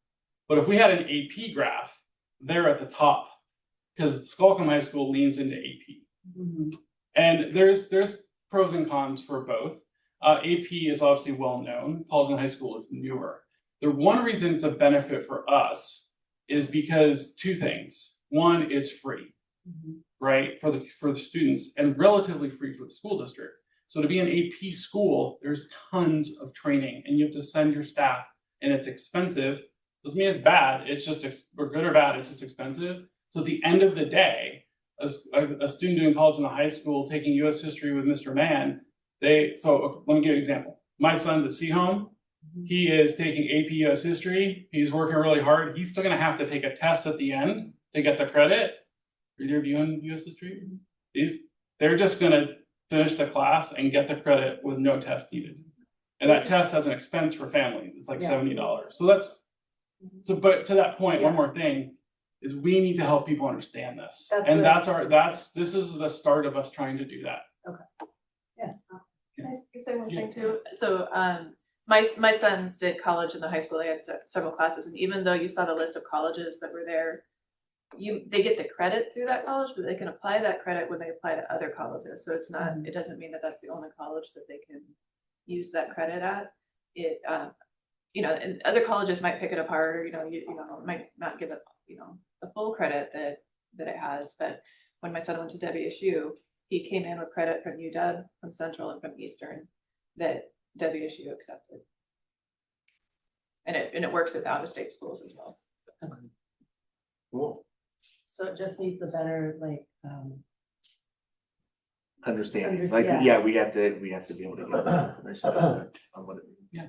But if we had an AP graph, they're at the top because Squalicum High School leans into AP. And there's pros and cons for both. AP is obviously well known. College and high school is newer. The one reason it's a benefit for us is because two things. One, it's free, right, for the students, and relatively free for the school district. So to be an AP school, there's tons of training, and you have to send your staff, and it's expensive. Doesn't mean it's bad. It's just, or good or bad, it's just expensive. So at the end of the day, a student doing college and high school taking U.S. history with Mr. Mann, so let me give you an example. My son's at Seahome. He is taking AP U.S. history. He's working really hard. He's still going to have to take a test at the end to get the credit. Either of you in U.S. history? They're just going to finish the class and get the credit with no test needed. And that test has an expense for families. It's like $70. So but to that point, one more thing is we need to help people understand this. This is the start of us trying to do that. Okay. Yeah. Can I say one thing too? So my sons did college in the high school. They had several classes, and even though you saw the list of colleges that were there, they get the credit through that college, but they can apply that credit when they apply to other colleges. So it's not, it doesn't mean that that's the only college that they can use that credit at. It, and other colleges might pick it apart, or, might not give it, the full credit that it has. But when my son went to WSU, he came in with credit from UW, from Central, and from Eastern that WSU accepted. And it works with out-of-state schools as well. Okay. Cool. So it just needs a better Understanding. Yeah. We have to be able to get that information on what it means. Yeah.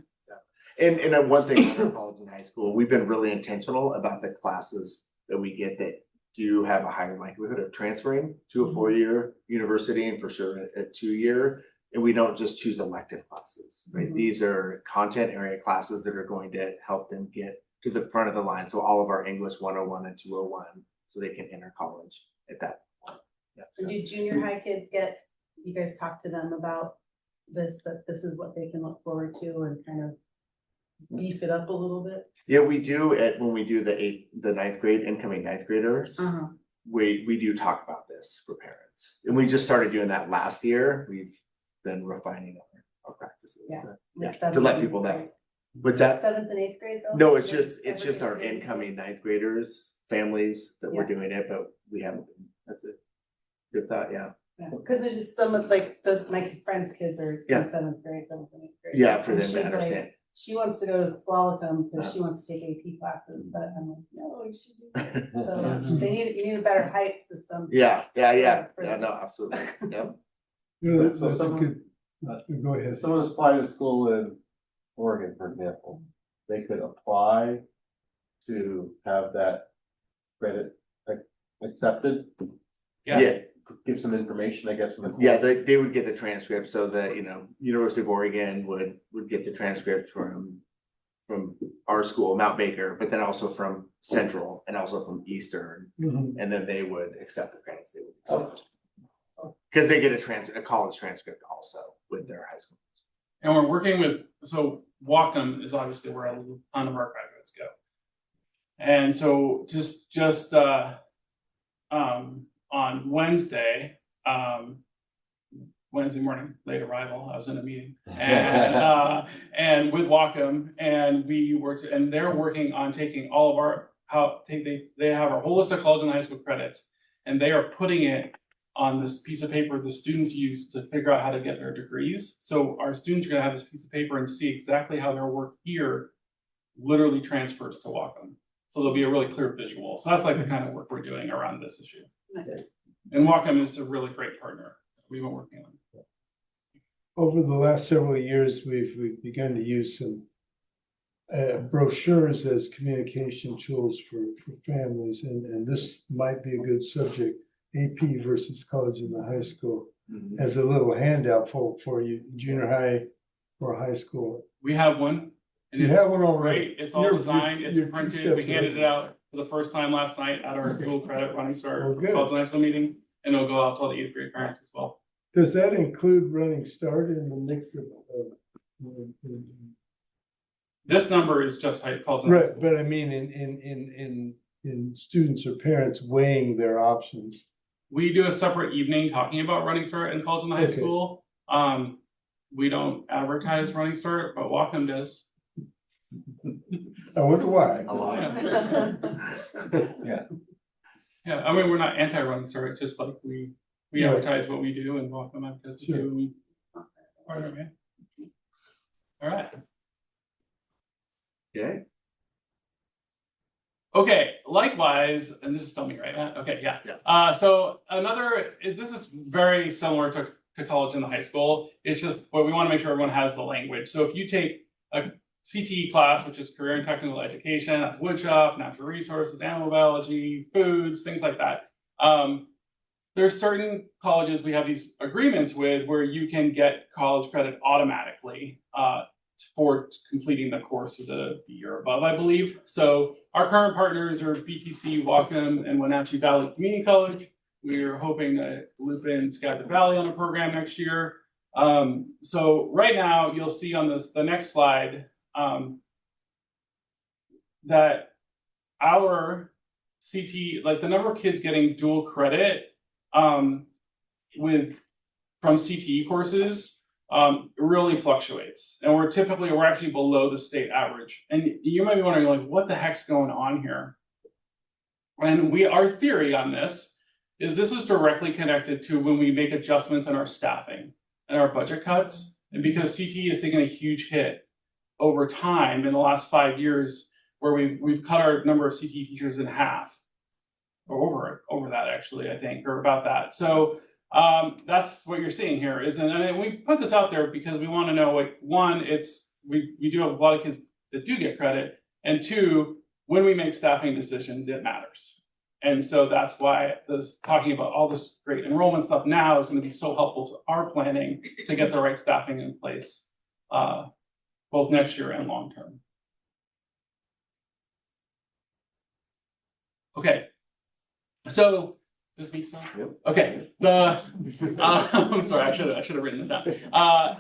And one thing for college and high school, we've been really intentional about the classes that we get that do have a higher likelihood of transferring to a 4-year university, and for sure a 2-year. And we don't just choose elective classes, right? These are content area classes that are going to help them get to the front of the line. So all of our English 101 and 201, so they can enter college at that point. Yeah. And do junior high kids you guys talk to them about this, that this is what they can look forward to and kind of beef it up a little bit? Yeah, we do when we do the ninth grade, incoming ninth graders, we do talk about this for parents. And we just started doing that last year. We've been refining our practices to let people know. What's that? 7th and 8th grade though? No, it's just our incoming ninth graders, families that we're doing it, but we haven't been. That's a good thought, yeah. Because there's just some of my friends' kids are in 7th grade, 7th and 8th grade. Yeah, for them to understand. She wants to go to Squalicum because she wants to take AP classes, but I'm like, no, you should do that. So you need a better height system. Yeah, no, absolutely, yep. That's a good, go ahead. If someone's applying to school in Oregon, for example, they could apply to have that credit accepted? Yeah. Give some information, I guess. In the Yeah, they would get the transcript, so that, University of Oregon would get the transcript from our school, Mount Baker, but then also from Central and also from Eastern, and then they would accept the credits they would accept. Because they get a college transcript also with their high school. And we're working with, so Wacom is obviously where a ton of our graduates go. And so just on Wednesday morning, late arrival, I was in a meeting and with Wacom, and we worked, and they're working on taking all of our, they have our whole list of college and high school credits, and they are putting it on this piece of paper the students use to figure out how to get their degrees. So our students are gonna have this piece of paper and see exactly how their work here literally transfers to Wacom. So there'll be a really clear visual. So that's like the kind of work we're doing around this issue. Nice. And Wacom is a really great partner we've been working on. Over the last several years, we've begun to use some brochures as communication tools for families, and this might be a good subject, AP versus college and the high school, as a little handout for you, junior high or high school. We have one. And You it's have one already. great. It's all designed, it's you're two printed. We steps handed ahead. it out for the first time last night at our dual credit Running Start Oh, good. college and high school meeting, and it'll go out to all the 8th grade parents as well. Does that include Running Start in the mix of? This number is just college and high Right, school. but I mean, in students or parents weighing their options. We do a separate evening talking about Running Start in college and high Okay. school. We don't advertise Running Start, but Wacom does. I wonder why. A lot. Yeah. Yeah, I mean, we're not anti-Running Start, it's just like we Yeah. advertise what we do and Wacom advertises what we do. And we partner, man. All right. Okay. Okay, likewise, and this is still me, right? Okay, yeah. So this is very similar to college and the high school. It's just, but we want to make sure everyone has the language. So if you take a CTE class, which is career and technical education, that's woodshop, natural resources, animal biology, foods, things like that. There's certain colleges we have these agreements with where you can get college credit automatically for completing the course of the year above, I believe. So our current partners are BTC, Wacom, and Wenatchee Valley Community College. We're hoping to loop in Skagit Valley on a program next year. So right now you'll see on the next slide that our CT, like the number of kids getting dual credit from CTE courses really fluctuates, and we're actually below the state average. And you might be wondering, like, what the heck's going on here? And our theory on this is directly connected to when we make adjustments in our staffing and our budget cuts. And because CTE is taking a huge hit over time in the last 5 years, where we've cut our number of CTE teachers in half, or over that actually, I think, or about that. So that's what you're seeing here. And we put this out there because we want to know, like, one, we do have a lot of kids that do get credit, and two, when we make staffing decisions, it matters. And so that's why talking about all this great enrollment stuff now is going to be so helpful to our planning to get the right staffing in place, both next year and long term. Okay, so just me still? Yep. Okay. I'm sorry, I should have written this down.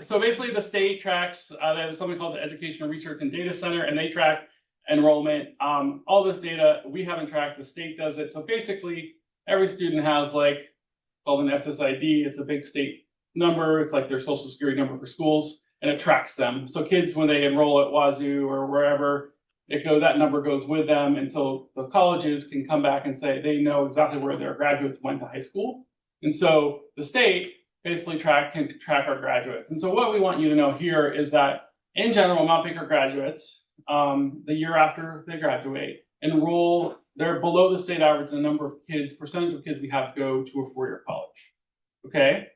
So basically, the state tracks. There's something called the Educational Research and Data Center, and they track enrollment. All this data we haven't tracked. The state does it. So basically, every student has called an SSID. It's a big state number. It's like their social security number for schools, and it tracks them. So kids, when they enroll at Wazoo or wherever, that number goes with them, and so the colleges can come back and say they know exactly where their graduates went to high school. And so the state basically can track our graduates. And so what we want you to know here is that in general, Mount Baker graduates, the year after they graduate, they're below the state average in the number of kids, percentage of kids we have go to a four-year college. Okay.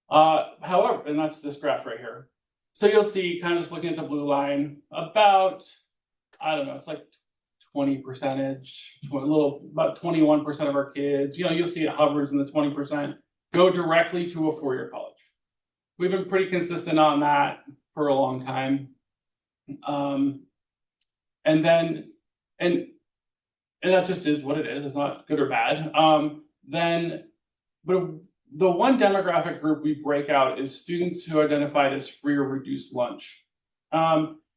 However, and that's this graph right here. So you'll see, kind of just looking at the blue line, about, I don't know, it's like about 21% of our kids, you'll see it hovers in the 20%, go directly to a four-year college. We've been pretty consistent on that for a long time. And that just is what it is. It's not good or bad. But the one demographic group we break out is students who identified as free or reduced lunch.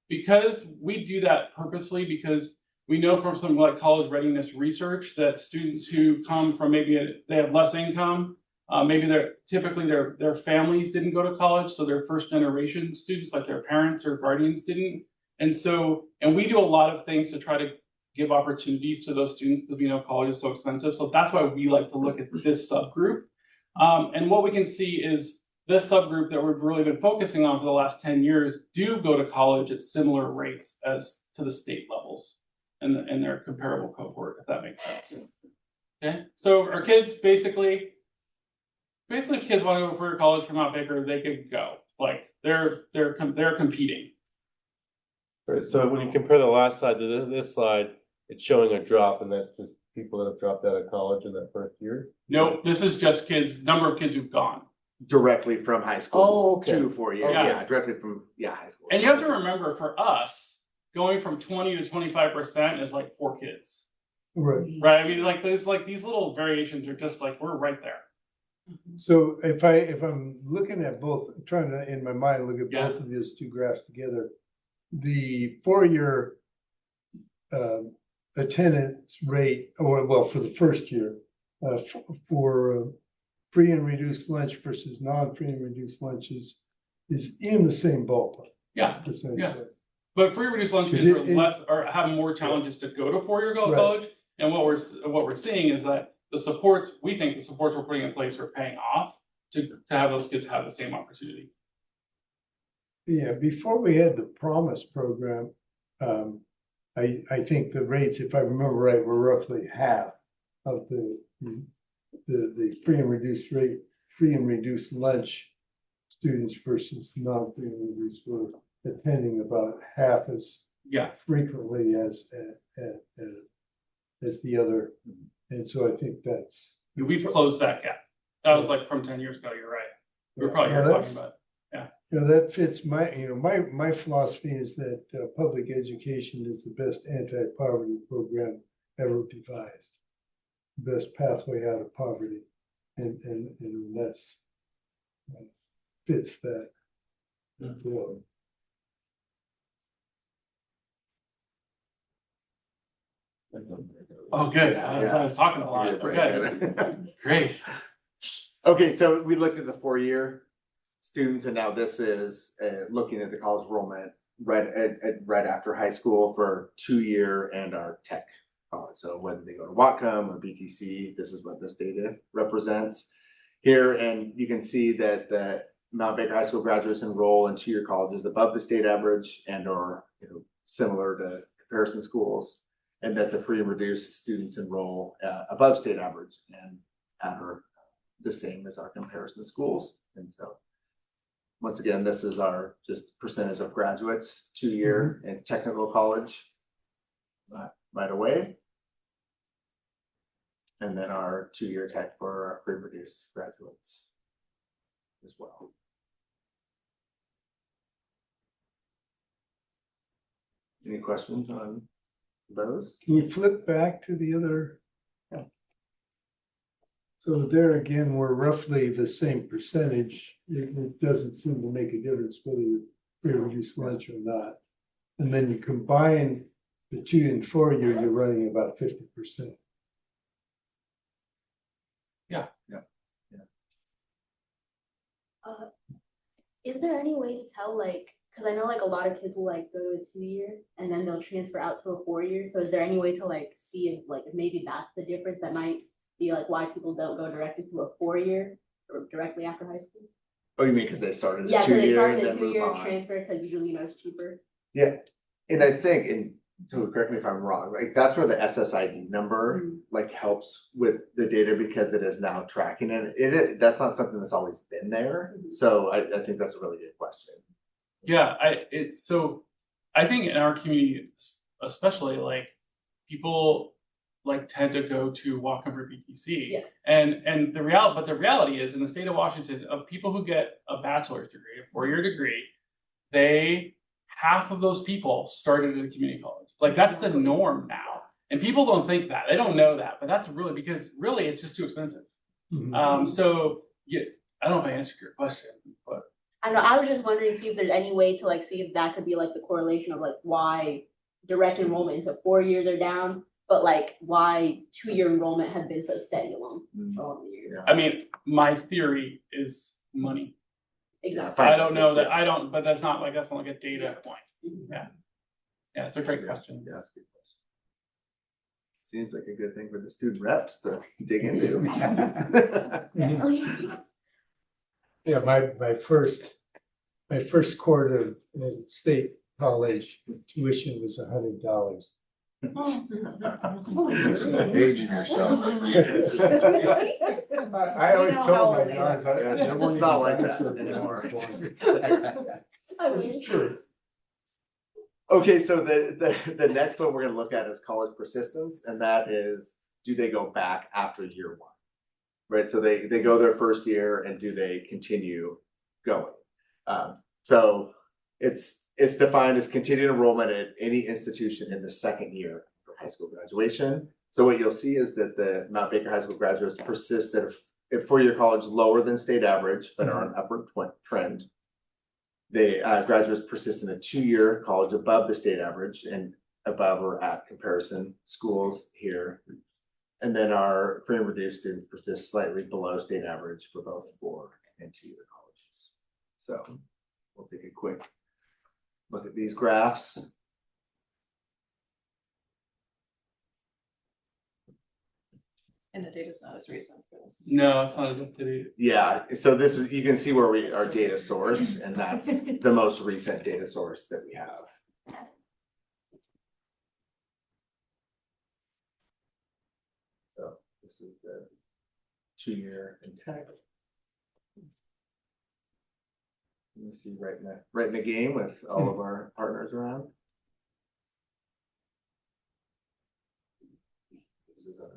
Because we do that purposely, because we know from some like college readiness research that students who come from they have less income, maybe their families didn't go to college, so they're first generation students, like their parents or guardians didn't. And we do a lot of things to try to give opportunities to those students because college is so expensive. So that's why we like to look at this subgroup. And what we can see is this subgroup that we've really been focusing on for the last 10 years do go to college at similar rates as to the state levels in their comparable cohort, if that makes sense. Okay, so our kids basically if kids want to go for college from Mount Baker, they could go. Like they're competing. Right, so when you compare the last slide to this slide, it's showing a drop, and that's just people that have dropped out of college in that first year? Nope, this is just number of kids who've gone. Directly from high school to 4 years. Okay. Yeah, directly from high school. And you have to remember, for us, going from 20 to 25% is like 4 kids. Right. Right. I mean, like these little variations are just like we're right there. So if I'm looking at both, trying to in my mind look at both of these two graphs together, the 4-year attendance rate, for the first year, for free and reduced lunch versus non-free and reduced lunches is in the same ballpark. Yeah. But free and reduced lunch kids are less or have more challenges to go to 4-year college. And what we're seeing is that we think the supports we're putting in place are paying off to have those kids have the same opportunity. Yeah, before we had the Promise program, I think the rates, if I remember right, were roughly half of the free and reduced lunch students versus non-free and reduced were attending about half as frequently as the other. And so I think we've closed that gap. That was like from 10 years ago. You're right. We're probably talking about. That fits my philosophy is that public education is the best anti-poverty program ever devised, the best pathway out of poverty, and that's fits that. Oh, good. I was talking a lot. Great. Okay, so we looked at the 4-year students, and now this is looking at the college enrollment right after high school for 2-year and our tech college. So whether they go to Whatcom or BTC, this is what this data represents here. And you can see that the Mount Baker High School graduates enroll in 2-year colleges above the state average and are similar to comparison schools, and that the free and reduced students enroll above state average and are the same as our comparison schools. And so once again, this is our just percentage of graduates 2-year in technical college right away. And then our 2-year tech for our free and reduced graduates as well. Any questions on those? Can you flip back to the other? So there again, we're roughly the same percentage. It doesn't seem to make a difference whether you free or reduced lunch or not. And then you combine the 2 and 4-year, you're running about 50%. Yeah. Is there any way to tell, because I know a lot of kids will go to a 2-year and then they'll transfer out to a 4-year. So is there any way to see if maybe that's the difference that might be why people don't go directly to a 4-year or directly after high school? Oh, you mean because they started the 2-year? Yeah, because they started and the then move 2-year on. transfer because usually it's cheaper. Yeah, and I think, and so correct me if I'm wrong, that's where the SSID number helps with the data because it is now tracking it. That's not something that's always been there. So I think that's a really good question. Yeah, I think in our community, especially people like tend to go to Whatcom or BTC. Yeah. And the reality is in the state of Washington, of people who get a bachelor's degree, a 4-year degree, half of those people started at a community college. Like that's the norm now. And people don't think that. They don't know that, but that's really because really it's just too expensive. So yeah, I don't know if I answered your question, but I know, I was just wondering, see if there's any way to like see if that could be like the correlation of like why direct enrollment into 4 years are down, but like why 2-year enrollment has been so steady along the years. I mean, my theory is money. Exactly. I don't know that, but that's not like a data point. Yeah. Yeah, it's a great question. Yeah, that's a good question. Seems like a good thing for the student reps to dig into. Yeah, my first quarter at state college tuition was $100. Aging yourself. I always told my guys. It's not like that anymore. This is true. Okay, so the next one we're gonna look at is college persistence, and that is, do they go back after year 1? Right, so they go their first year, and do they continue going? So it's defined as continued enrollment at any institution in the second year for high school graduation. So what you'll see is that the Mount Baker High School graduates persist at a 4-year college lower than state average, but are on upward trend. The graduates persist in a 2-year college above the state average and above or at comparison schools here. And then our free and reduced students persist slightly below state average for both 4 and 2-year colleges. So we'll take a quick look at these graphs. And the data's not as recent for this. No, it's not as up to date. Yeah, so this is, you can see where our data source, and that's the most recent data source that we have. So this is the 2-year in tech. You see right in the game with all of our partners around. This is our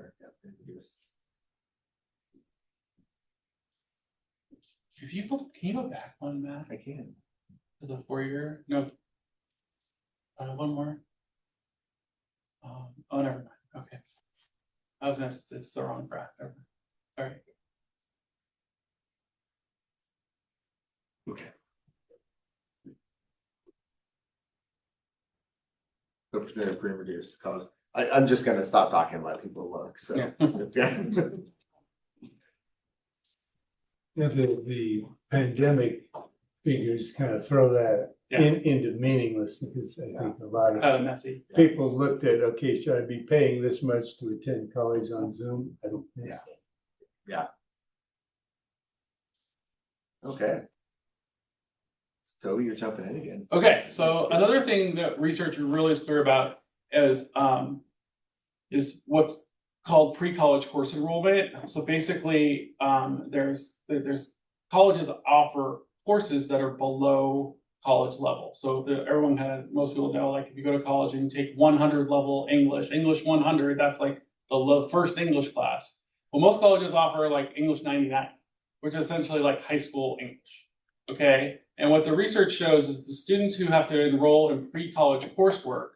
If you can you go back one, Matt? I can. To the 4-year? No. One more. Oh, never mind. Okay. I was gonna, it's the wrong graph. Sorry. Okay. So they're pretty reduced college. I'm just gonna stop talking and let people look, so. Yeah. Yeah, the pandemic figures kind of throw that into meaningless, because I think a lot Kind of of messy. people looked at, okay, should I be paying this much to attend college on Zoom? I don't think so. Yeah. Okay. So you're jumping in again. Okay, so another thing that research really is clear about is what's called pre-college course enrollment. So basically, there's colleges offer courses that are below college level. So most people know, like if you go to college and you take 100 level English 100, that's like the first English class. Well, most colleges offer like English 99, which is essentially like high school English. Okay, and what the research shows is the students who have to enroll in pre-college coursework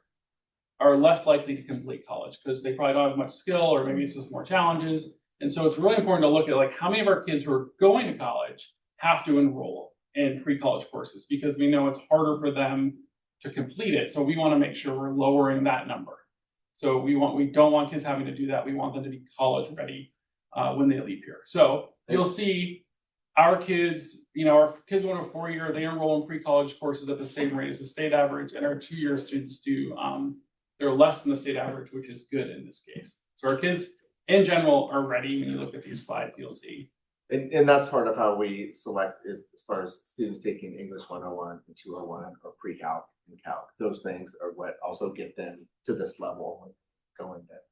are less likely to complete college because they probably don't have much skill, or maybe it's just more challenges. And so it's really important to look at like how many of our kids who are going to college have to enroll in pre-college courses, because we know it's harder for them to complete it. So we want to make sure we're lowering that number. So we don't want kids having to do that. We want them to be college ready when they leave here. So you'll see our kids, our kids going to a 4-year, they enroll in pre-college courses at the same rate as the state average, and our 2-year students do. They're less than the state average, which is good in this case. So our kids in general are ready. When you look at these slides, you'll see. And that's part of how we select, is as far as students taking English 101 and 201 or pre-calc and calc. Those things are what also get them to this level going there.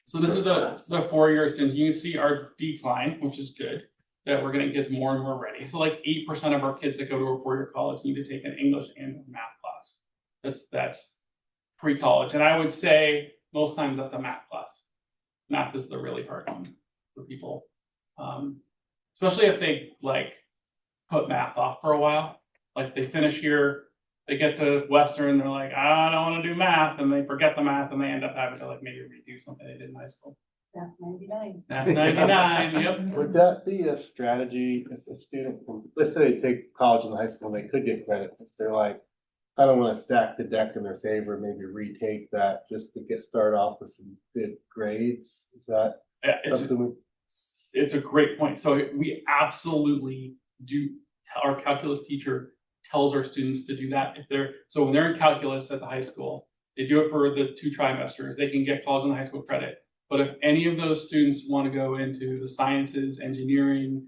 So this is the 4-year students. You can see our decline, which is good, that we're getting kids more and more ready. So like 8% of our kids that go to a 4-year college need to take an English and math class. That's pre-college, and I would say most times that's a math class. Math is the really hard one for people. Especially if they like put math off for a while. Like they finish here, they get to Western, they're like, I don't want to do math, and they forget the math, and they end up having to like maybe redo something they did in high school. Math 99. Math 99, yep. Would that be a strategy if a student, let's say they take college and high school, they could get credit, if they're like, I don't want to stack the deck in their favor, maybe retake that just to get started off with some good grades? Is that Yeah, something? it's a great point. So we absolutely do. Our calculus teacher tells our students to do that. So when they're in calculus at the high school, they do it for the 2 trimesters. They can get college and high school credit. But if any of those students want to go into the sciences, engineering,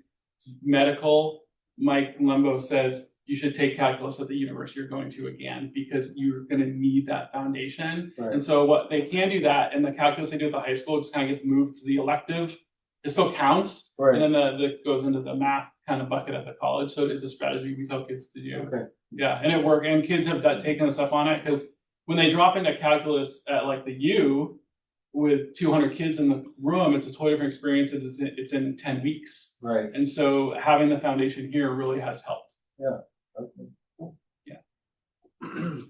medical, Mike Lembo says you should take calculus at the university you're going to again, because you're going to need that foundation. Right. And so what they can do that, and the calculus they do at the high school just kind of gets moved to the elective. It still counts, Right. and then the goes into the math kind of bucket at the college. So it is a strategy we tell kids to do. Okay. Yeah, and it worked. And kids have taken us up on it, because when they drop into calculus at like the U with 200 kids in the room, it's a totally different experience. It's in 10 weeks. Right. And so having the foundation here really has helped. Yeah. Okay. Yeah.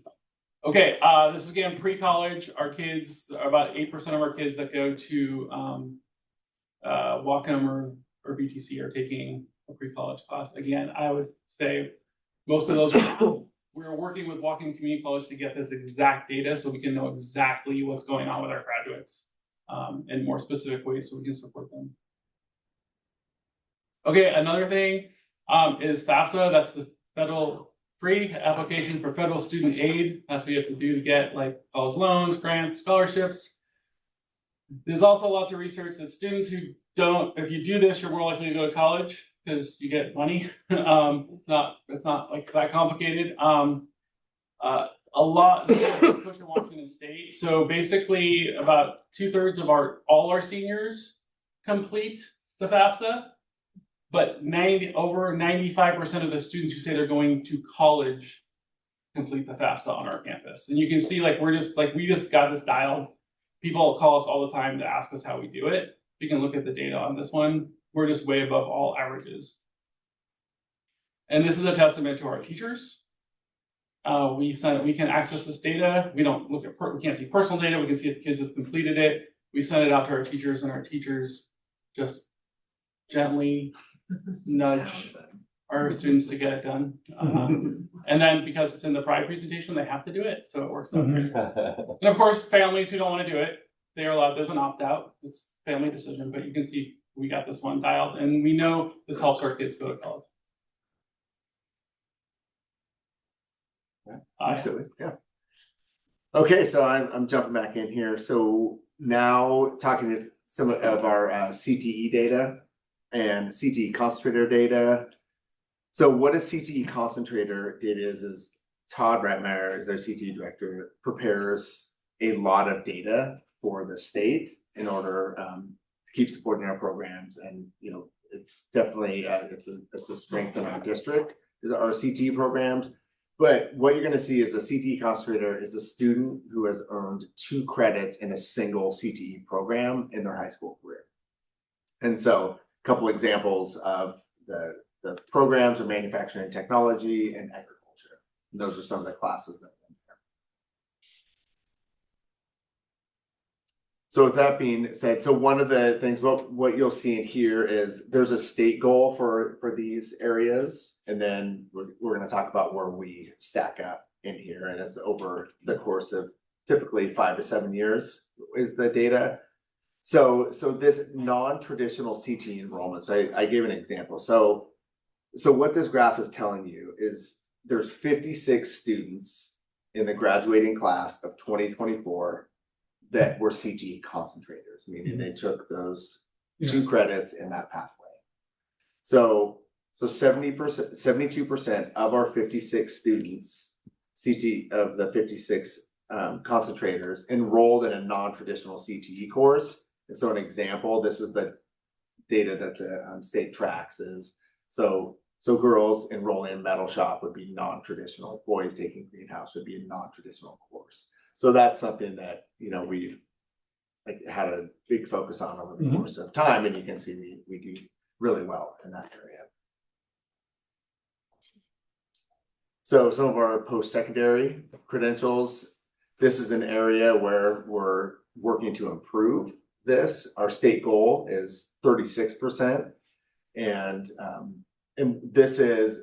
Okay, this is again pre-college. Our kids, about 8% of our kids that go to Wacom or BTC are taking a pre-college class. Again, I would say most of those, we're working with Wacom Community College to get this exact data so we can know exactly what's going on with our graduates in more specific ways so we can support them. Okay, another thing is FAFSA. That's the federal free application for federal student aid. That's what you have to do to get like college loans, grants, scholarships. There's also lots of research that students who don't, if you do this, you're more likely to go to college because you get money. It's not like that complicated. A lot push in Washington State. So basically about 2/3 of all our seniors complete the FAFSA, but over 95% of the students who say they're going to college complete the FAFSA on our campus. And you can see like we just got this dialed. People call us all the time to ask us how we do it. You can look at the data on this one. We're just way above all averages. And this is a testament to our teachers. We can access this data. We can't see personal data. We can see if kids have completed it. We send it out to our teachers, and our teachers just gently nudge our students to get it done. And then because it's in the pride presentation, they have to do it. So it works out. And of course, families who don't want to do it, they are allowed, there's an opt-out. It's a family decision, but you can see we got this one dialed, and we know this helps our kids go to college. Absolutely, yeah. Okay, so I'm jumping back in here. So now talking to some of our CTE data and CTE concentrator data. So what a CTE concentrator did is Todd Reitmeyer, is our CTE director, prepares a lot of data for the state in order to keep supporting our programs. And it's definitely it's a strength of our district, is our CTE programs. But what you're going to see is a CTE concentrator is a student who has earned 2 credits in a single CTE program in their high school career. And so a couple examples of the programs are manufacturing and technology and agriculture. And those are some of the classes that are in there. So with that being said, so one of the things, what you'll see in here is there's a state goal for these areas. And then we're going to talk about where we stack up in here. And it's over the course of typically 5 to 7 years is the data. So this non-traditional CTE enrollment, so I gave an example. So what this graph is telling you is there's 56 students in the graduating class of 2024 that were CTE concentrators, meaning they took those 2 credits in that pathway. So 70%, 72% of our 56 students, CTE of the 56 concentrators, enrolled in a non-traditional CTE course. And so an example, this is the data that the state tracks is, so girls enrolling in metal shop would be non-traditional, boys taking greenhouse would be a non-traditional course. So that's something that, you know, we've like had a big focus on over the Mhm. course of time, and you can see we do really well in that area. So some of our post-secondary credentials, this is an area where we're working to improve this. Our state goal is 36%. And this is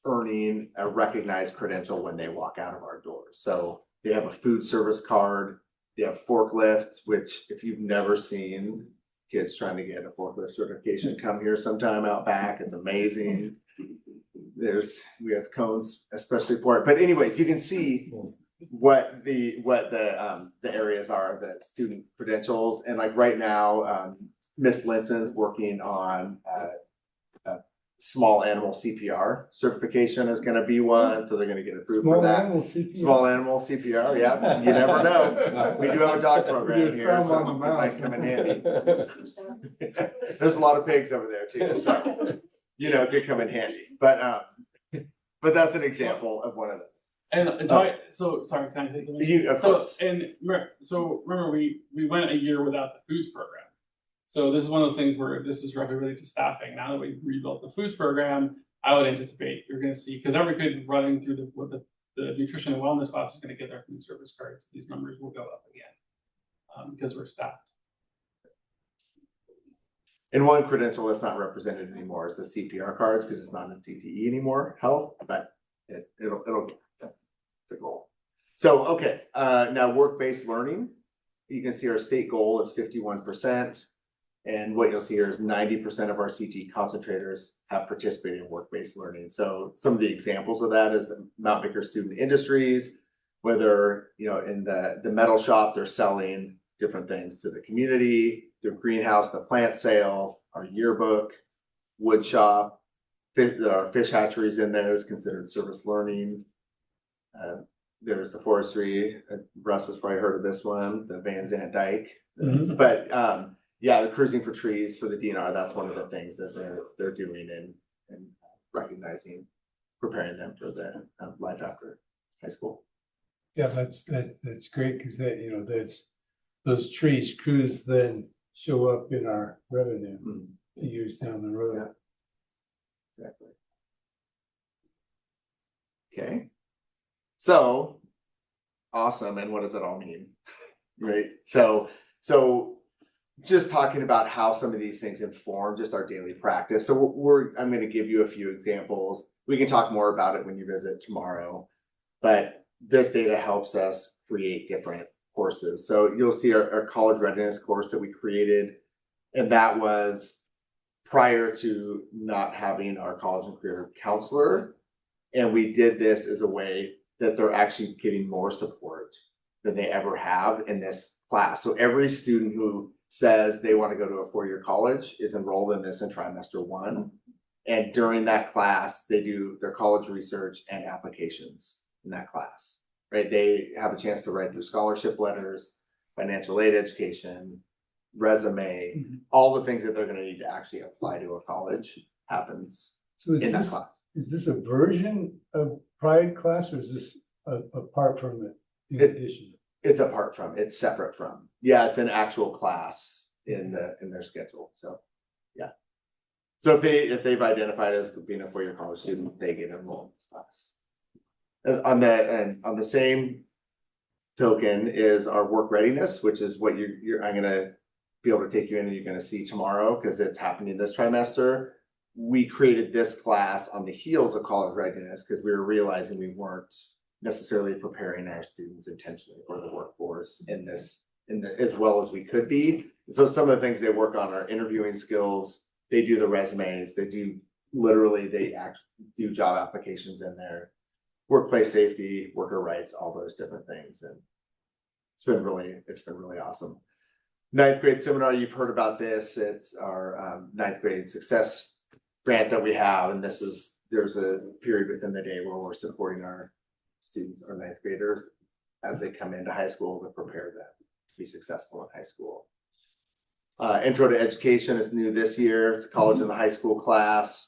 earning a recognized credential when they walk out of our doors. So they have a food service card, they have forklifts, which if you've never seen kids trying to get a forklift certification, come here sometime out back. It's amazing. We have cones especially for it. But anyways, you can see what the areas are, the student credentials. And like right now, Miss Linson's working on a small animal CPR certification is going to be one, so they're going to get approved for that. Small animal CPR, yeah. You never know. We do have a dog program here, so it might come in handy. There's a lot of pigs over there too, so you know, it could come in handy. But that's an example of one of those. And so sorry, can I say something? Of so course. so remember we went a year without the foods program. So this is one of those things where this is roughly related to staffing. Now that we've rebuilt the foods program, I would anticipate you're going to see, because every kid running through the nutrition and wellness class is going to get their food service cards. These numbers will go up again because we're staffed. And one credential that's not represented anymore is the CPR cards, because it's not in CTE anymore, health, but it'll the goal. So, okay, now work-based learning. You can see our state goal is 51%. And what you'll see here is 90% of our CTE concentrators have participated in work-based learning. So some of the examples of that is the Mount Baker Student Industries, whether, you know, in the metal shop, they're selling different things to the community, the greenhouse, the plant sale, our yearbook, wood shop, fish hatcheries in there is considered service learning. There's the forestry. Russ has probably heard of this one, the Van Zandt Dike. Mhm. But yeah, the cruising for trees for the DNR, that's one of the things that they're doing and recognizing, preparing them for the life after high school. Yeah, that's great, because those trees crews then show up in our revenue years down the road. Yeah. Exactly. Okay. So awesome. And what does that all mean? Right. So just talking about how some of these things inform just our daily practice. So I'm going to give you a few examples. We can talk more about it when you visit tomorrow, but this data helps us create different courses. So you'll see our college readiness course that we created, and that was prior to not having our college and career counselor. And we did this as a way that they're actually getting more support than they ever have in this class. So every student who says they want to go to a four-year college is enrolled in this in trimester 1. And during that class, they do their college research and applications in that class, right? They have a chance to write their scholarship letters, financial aid education, resume, all the things that they're going to need to actually apply to a college happens in that class. Is this a version of Pride class, or is this apart from it in addition? It's apart from, it's separate from. Yeah, it's an actual class in their schedule. So yeah. So if they've identified as being a four-year college student, they get enrolled in this class. And on the same token is our work readiness, which is what I'm gonna be able to take you in and you're gonna see tomorrow because it's happening this trimester. We created this class on the heels of college readiness because we were realizing we weren't necessarily preparing our students intentionally for the workforce as well as we could be. So some of the things they work on are interviewing skills. They do the resumes. They actually do job applications in there, workplace safety, worker rights, all those different things. And it's been really awesome. 9th grade seminar, you've heard about this. It's our 9th grade success grant that we have. And there's a period within the day where we're supporting our students, our 9th graders, as they come into high school to prepare them to be successful in high school. Intro to education is new this year. It's college and the high school class.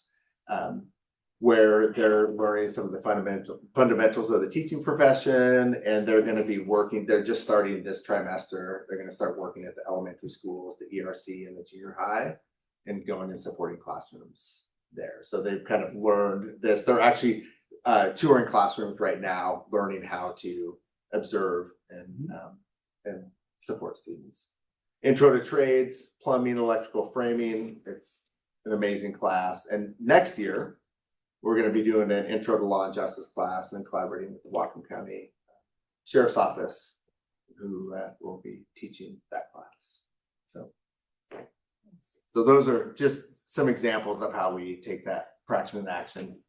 where they're learning some of the fundamentals of the teaching profession, and they're going to be working. They're just starting this trimester. They're going to start working at the elementary schools, the ERC, and the junior high, and going and supporting classrooms there. So they've kind of learned this. They're actually touring classrooms right now, learning how to observe and support students. Intro to trades, plumbing, electrical framing. It's an amazing class. And next year, we're going to be doing an intro to law and justice class and collaborating with the Whatcom County Sheriff's Office, who will be teaching that class. So those are just some examples of how we take that practice in action.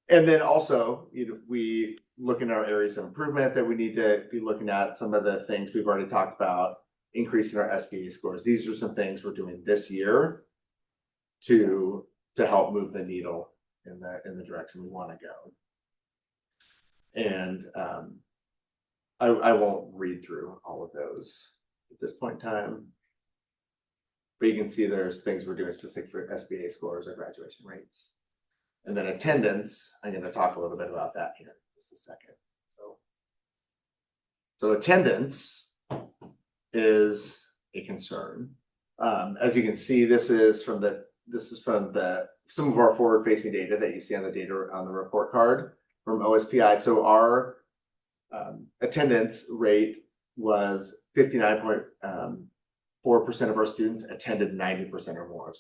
And then also, we look in our areas of improvement that we need to be looking at. Some of the things we've already talked about, increasing our SBA scores. These are some things we're doing this year to help move the needle in the direction we want to go. And I won't read through all of those at this point in time, but you can see there's things we're doing specific for SBA scores or graduation rates. And then attendance, I'm going to talk a little bit about that here in just a second. So attendance is a concern. As you can see, this is from some of our forward-facing data that you see on the report card from OSPI. So our attendance rate was 59.4% of our students attended 90% or more of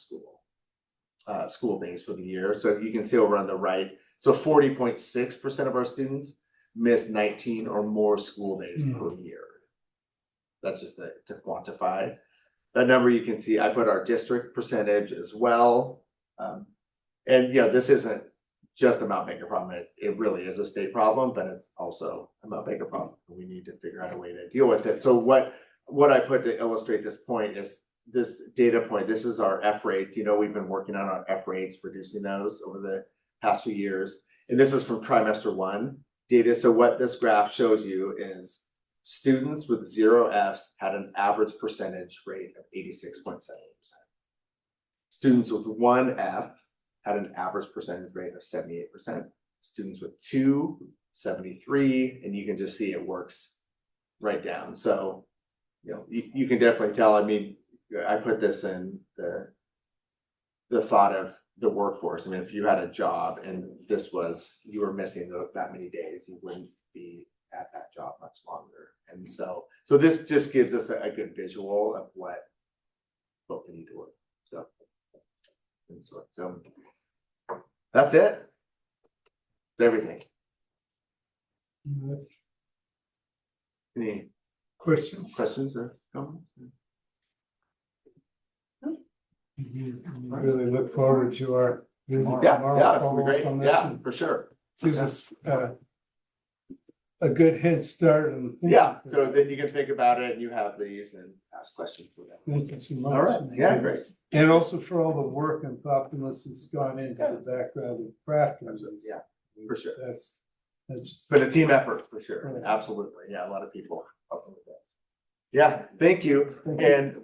school days for the year. So you can see over on the right, so 40.6% of our students missed 19 or more school days per year. That's just to quantify that number. You can see I put our district percentage as well. And this isn't just a Mount Baker problem. It really is a state problem, but it's also a Mount Baker problem. We need to figure out a way to deal with it. So what I put to illustrate this point is this data point. This is our F rates. We've been working on our F rates, reducing those over the past few years. And this is from trimester 1 data. So what this graph shows you is students with 0 Fs had an average percentage rate of 86.7%. Students with 1 F had an average percentage rate of 78%. Students with 2, 73, and you can just see it works right down. So, you can definitely tell. I mean, I put this in the thought of the workforce. I mean, if you had a job and you were missing that many days, you wouldn't be at that job much longer. And so this just gives us a good visual of what we need to work. So that's it. That's everything. Any questions or comments? Really look forward to our visit tomorrow. Yeah, it's gonna be great. Follow up on this Yeah, and for sure. Gives us a good head start. So then you can think about it and you have these and ask questions for them. Thank you so much. All right. Yeah, great. And also for all the work and thoughtfulness that's gone into the background of crafting. Yeah, for sure. That's It's been a team effort for sure. Right. Absolutely. Yeah, a lot of people helping with this. Yeah, thank you. And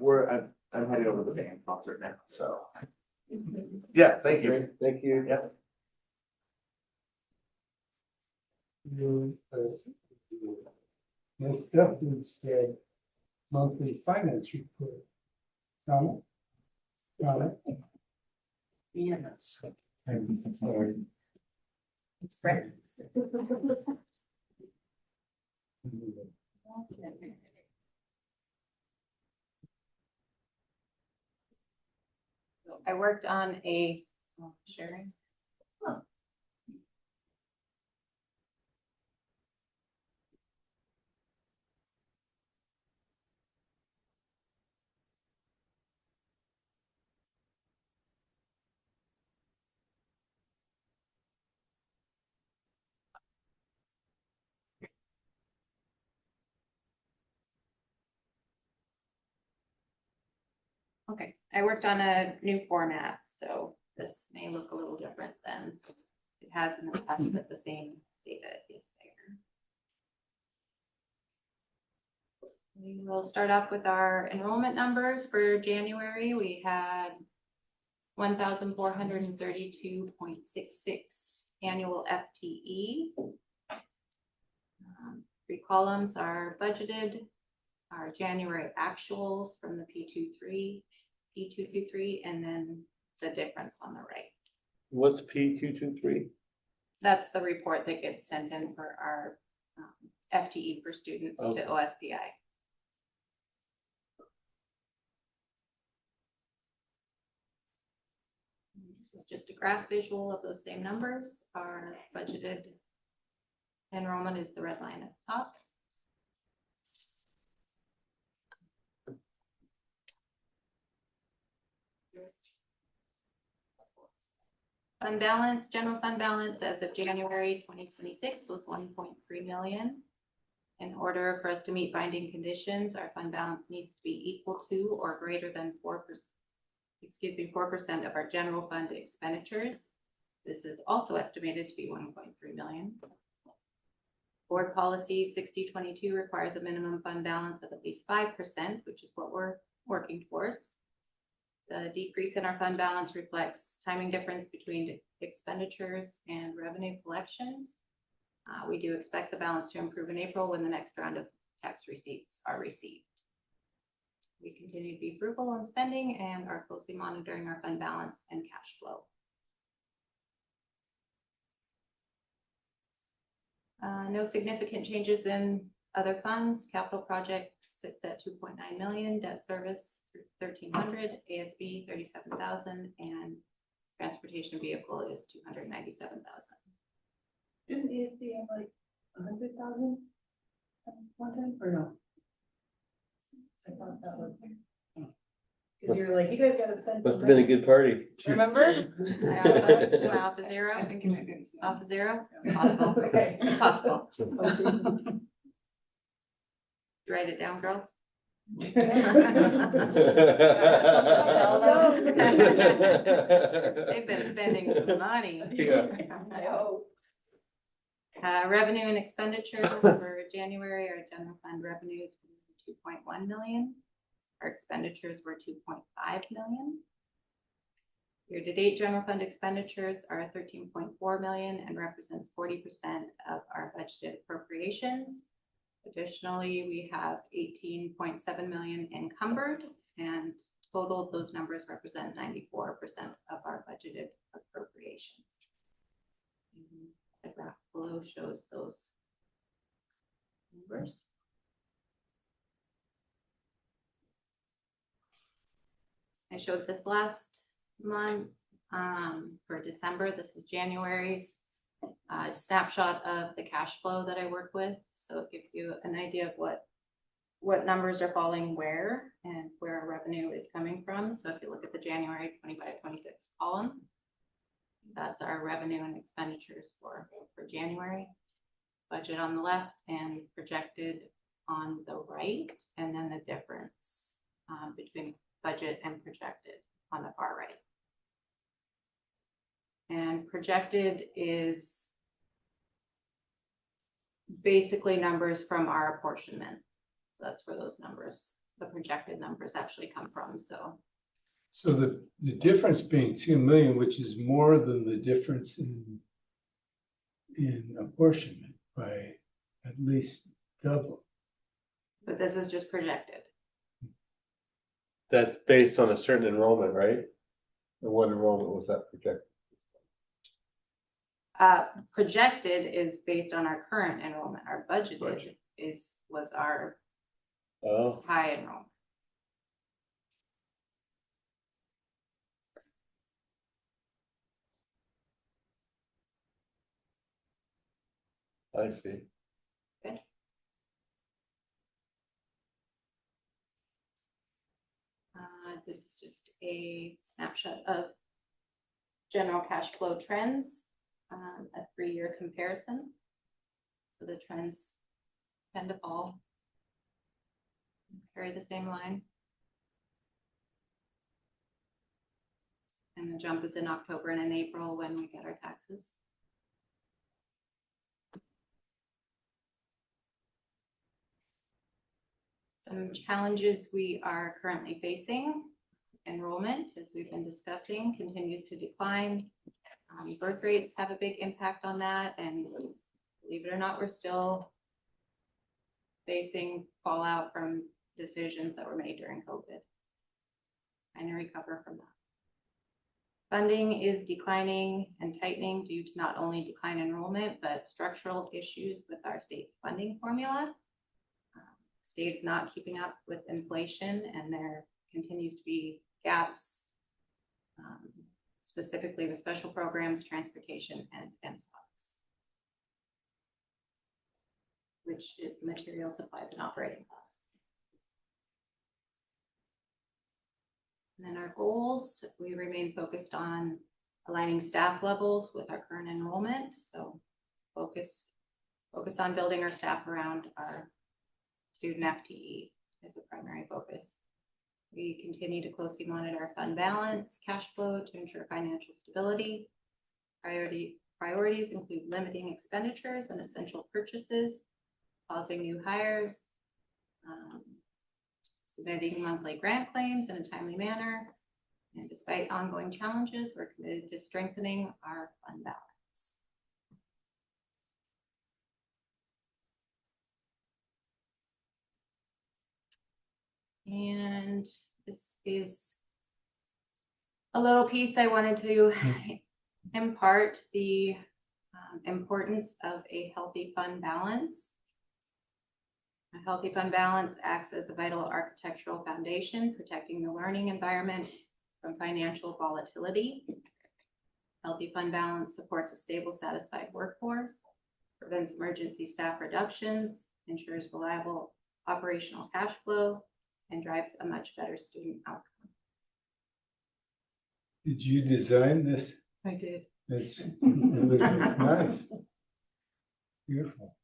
I'm heading over to the band concert now. So yeah, thank you. Thank you. Yeah. Next up is the monthly finance report. Comment? Yes. I'm sorry. It's great. I worked on sharing. Okay, I worked on a new format, so this may look a little different than it has in the past, but the same data is there. We will start off with our enrollment numbers for January. We had 1,432.66 annual FTE. 3 columns are budgeted, our January actuals from the P223, and then the difference on the right. What's P223? That's the report that gets sent in for our FTE for students Okay. to OSPI. This is just a graph visual of those same numbers. Our budgeted enrollment is the red line at the top. Fund balance, general fund balance as of January 2026 was 1.3 million. In order for us to meet binding conditions, our fund balance needs to be equal to or greater than 4% of our general fund expenditures. This is also estimated to be 1.3 million. Board policy 6022 requires a minimum fund balance of at least 5%, which is what we're working towards. The decrease in our fund balance reflects timing difference between expenditures and revenue collections. We do expect the balance to improve in April when the next round of tax receipts are received. We continue to be frugal on spending and are closely monitoring our fund balance and cash flow. No significant changes in other funds. Capital projects sits at 2.9 million, debt service 1,300, ASB 37,000, and transportation vehicle is 297,000. Didn't ASB have like 100,000 one time or no? I thought that was. Cause you're like, you guys gotta spend. Must have been a good party. Remember? Am I off a zero? I think you might be. Off a zero? It's possible. Okay. It's possible. Write it down, girls. They've been spending some money. Yeah. Revenue and expenditures for January, our general fund revenues were 2.1 million. Our expenditures were 2.5 million. Year-to-date general fund expenditures are 13.4 million and represents 40% of our budgeted appropriations. Additionally, we have 18.7 million encumbered, and total those numbers represent 94% of our budgeted appropriations. The graph below shows those numbers. I showed this last month for December. This is January's snapshot of the cash flow that I work with. So it gives you an idea of what numbers are falling where and where our revenue is coming from. So if you look at the January 25-26 column, that's our revenue and expenditures for January. Budget on the left and projected on the right, and then the difference between budget and projected on the far right. And projected is basically numbers from our apportionment. So that's where those numbers, the projected numbers actually come from. So the difference being 2 million, which is more than the difference in apportionment by at least double. But this is just projected. That's based on a certain enrollment, right? And what enrollment was that projected? Projected is based on our current enrollment. Our budgeted was our high enrollment. I see. Good. This is just a snapshot of general cash flow trends, a 3-year comparison. So the trends tend to fall, carry the same line. And the jump is in October and in April when we get our taxes. Some challenges we are currently facing enrollment, as we've been discussing, continues to decline. Birth rates have a big impact on that, and believe it or not, we're still facing fallout from decisions that were made during COVID. Trying to recover from that. Funding is declining and tightening due to not only decline enrollment, but structural issues with our state funding formula. State is not keeping up with inflation, and there continues to be gaps, specifically with special programs, transportation, and MSOPs, which is material supplies and operating costs. And then our goals, we remain focused on aligning staff levels with our current enrollment. So focus on building our staff around our student FTE as a primary focus. We continue to closely monitor our fund balance, cash flow to ensure financial stability. Priorities include limiting expenditures and essential purchases, pausing new hires, submitting monthly grant claims in a timely manner. And despite ongoing challenges, we're committed to strengthening our fund balance. And this is a little piece I wanted to impart the importance of a healthy fund balance. A healthy fund balance acts as a vital architectural foundation, protecting the learning environment from financial volatility. Healthy fund balance supports a stable, satisfied workforce, prevents emergency staff reductions, ensures reliable operational cash flow, and drives a much better student outcome. Did you design this? I did. It's nice. Beautiful.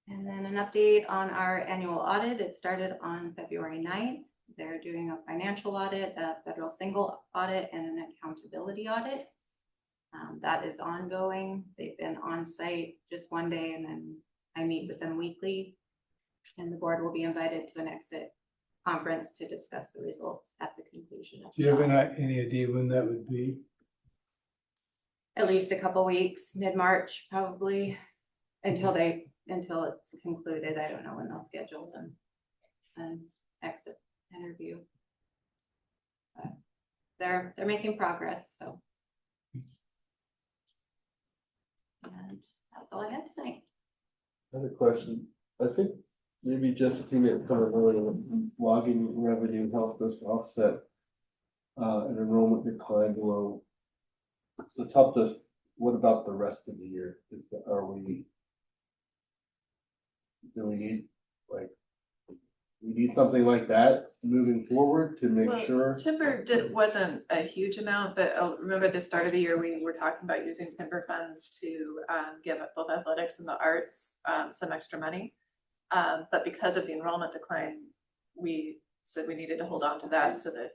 And then an update on our annual audit. It started on February 9th. They're doing a financial audit, a federal single audit, and an accountability audit. That is ongoing. They've been on site just one day, and then I meet with them weekly. And the board will be invited to an exit conference to discuss the results at the conclusion of Do you have any idea when that would be? at least a couple weeks, mid-March probably, until it's concluded. I don't know when they'll schedule an exit interview. But they're making progress, so. And that's all I had tonight. Another question. I think maybe Josephine at some of the logging revenue helped us offset an enrollment decline below. So it's helped us. What about the rest of the year? Do we need we need something like that moving forward to make sure? Timber wasn't a huge amount, but remember at the start of the year, we were talking about using timber funds to give both athletics and the arts some extra money. But because of the enrollment decline, we said we needed to hold on to that so that,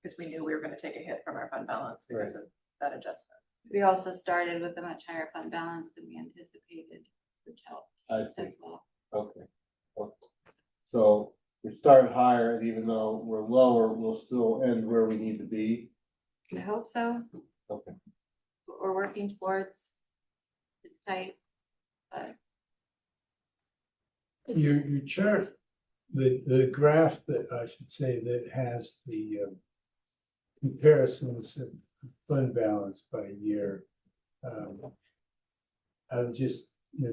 because we knew we were going to take a hit from our fund balance because of that adjustment. We also started with a much higher fund balance than we anticipated, which helped as well. Okay. So we started higher, and even though we're lower, we'll still end where we need to be. I hope so. Okay. What we're working towards. It's tight, but Your chart, the graph that I should say that has the comparisons of fund balance by year. I was just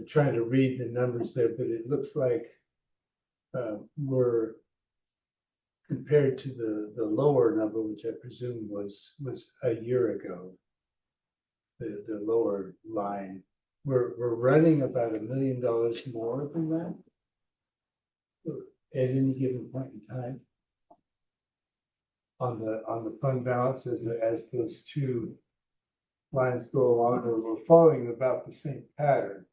trying to read the numbers there, but it looks like we're compared to the lower number, which I presume was a year ago. The lower line, we're running about $1 million more than that at any given point in time on the fund balance as those two lines go along, or we're following about the same pattern.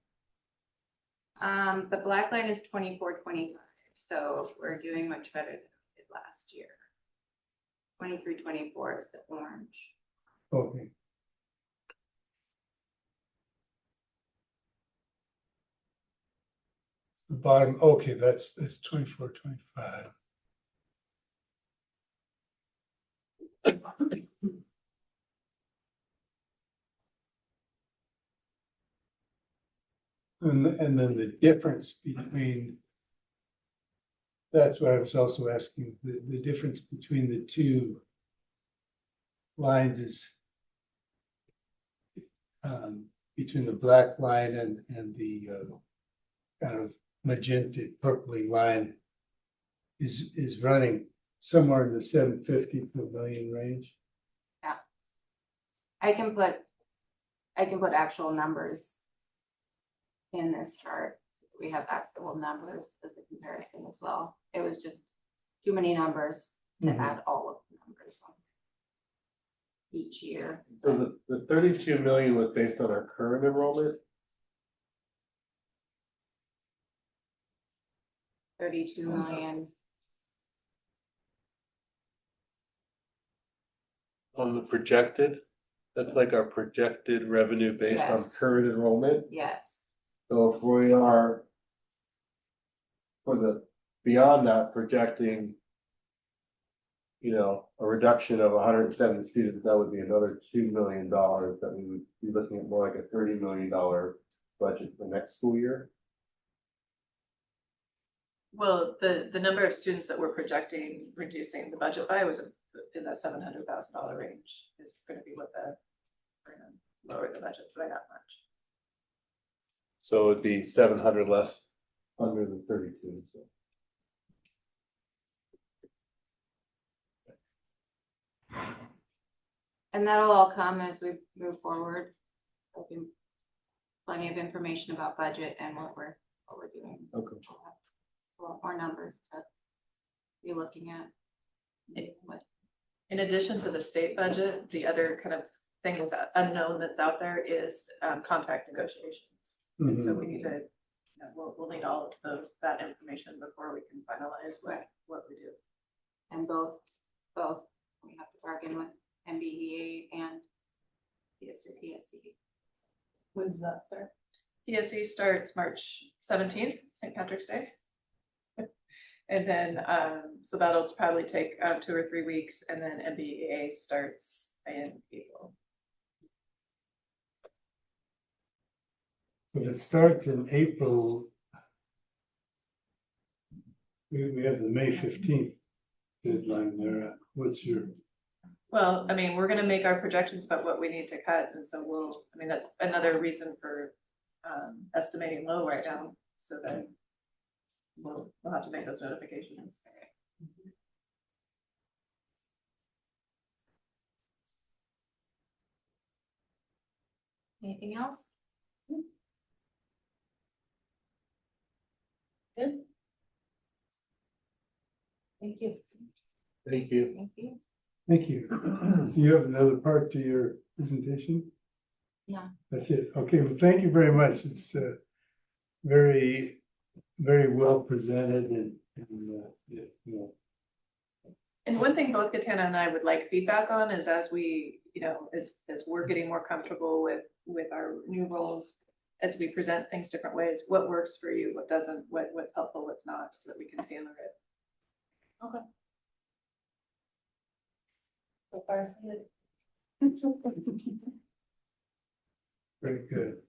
the black line is 24-25, so we're doing much better than we did last year. 23-24 is the orange. Okay. the bottom, okay, that's 24, 25. And then the difference between, that's what I was also asking, the difference between the two lines is between the black line and the kind of magenta purpley line is running somewhere in the 750 to $1 million range. I can put actual numbers in this chart. We have actual numbers as a comparison as well. It was just too many numbers to add all of the numbers on each year. So the 32 million was based on our current enrollment? 32 million. On the projected? That's like our projected revenue based on Yes. current enrollment? Yes. So if we are beyond that projecting, a reduction of 170 students, that would be another $2 million that we would be looking at more like a $30 million budget for next school year. Well, the number of students that we're projecting reducing the budget by was in that $700,000 range is going to be what we're going to lower the budget by that much. So it'd be 700 less under the 32. So. And that'll all come as we move forward. There'll be plenty of information about budget and what we're doing. Okay. A lot more numbers to be looking at. In addition to the state budget, the other kind of thing that's unknown that's out there is contract negotiations. And so we need to, we'll need all of that information before we can finalize what we do. And both we have to bargain with MBEA and PSC. When does that start? PSC starts March 17th, St. Patrick's Day. And then, so that'll probably take 2 or 3 weeks, and then MBEA starts in April. But it starts in April. We have the May 15th deadline there. What's your? Well, I mean, we're gonna make our projections about what we need to cut, and so that's another reason for estimating low right now, so that we'll have to make those notifications. Anything else? Good. Thank you. Thank you. Thank you. Thank you. Do you have another part to your presentation? No. That's it. Okay, well, thank you very much. It's very, very well presented and And one thing both Katana and I would like feedback on is as we, as we're getting more comfortable with our new roles, as we present things different ways, what works for you, what doesn't, what's helpful, what's not, so that we can tailor it. Okay. So far, so good. very good.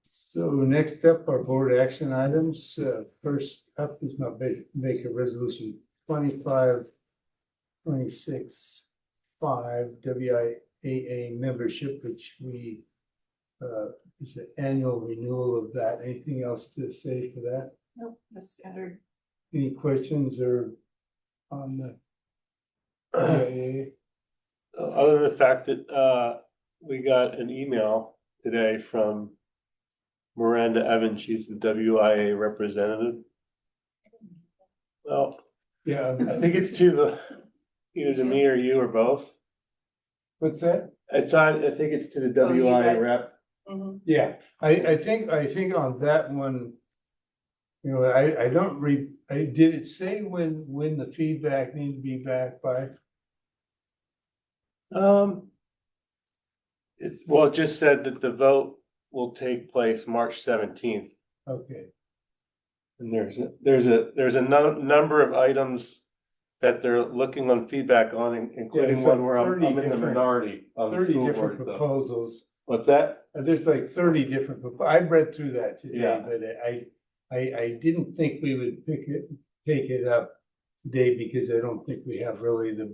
So next up are board action items. First up is my make a resolution 25-26-5 WIAA membership, which we is an annual renewal of that. Anything else to say for that? Nope, just standard. Any questions or on the WIAA? Other than the fact that we got an email today from Miranda Evans, she's the WIA representative. Well, Yeah. I think it's to either to me or you or both. What's that? I think it's to the Oh, you WIA guys- rep. Yeah, I think on that one, I don't did it say when the feedback needs to be back by? It just said that the vote will take place March 17th. Okay, And there's a number of items that they're looking on feedback on, including it's one like where I'm 30 in the different- minority on the 30 school different board, so. proposals. What's that? There's like 30 different, I read through that today, Yeah. but I didn't think we would take it up today because I don't think we have really the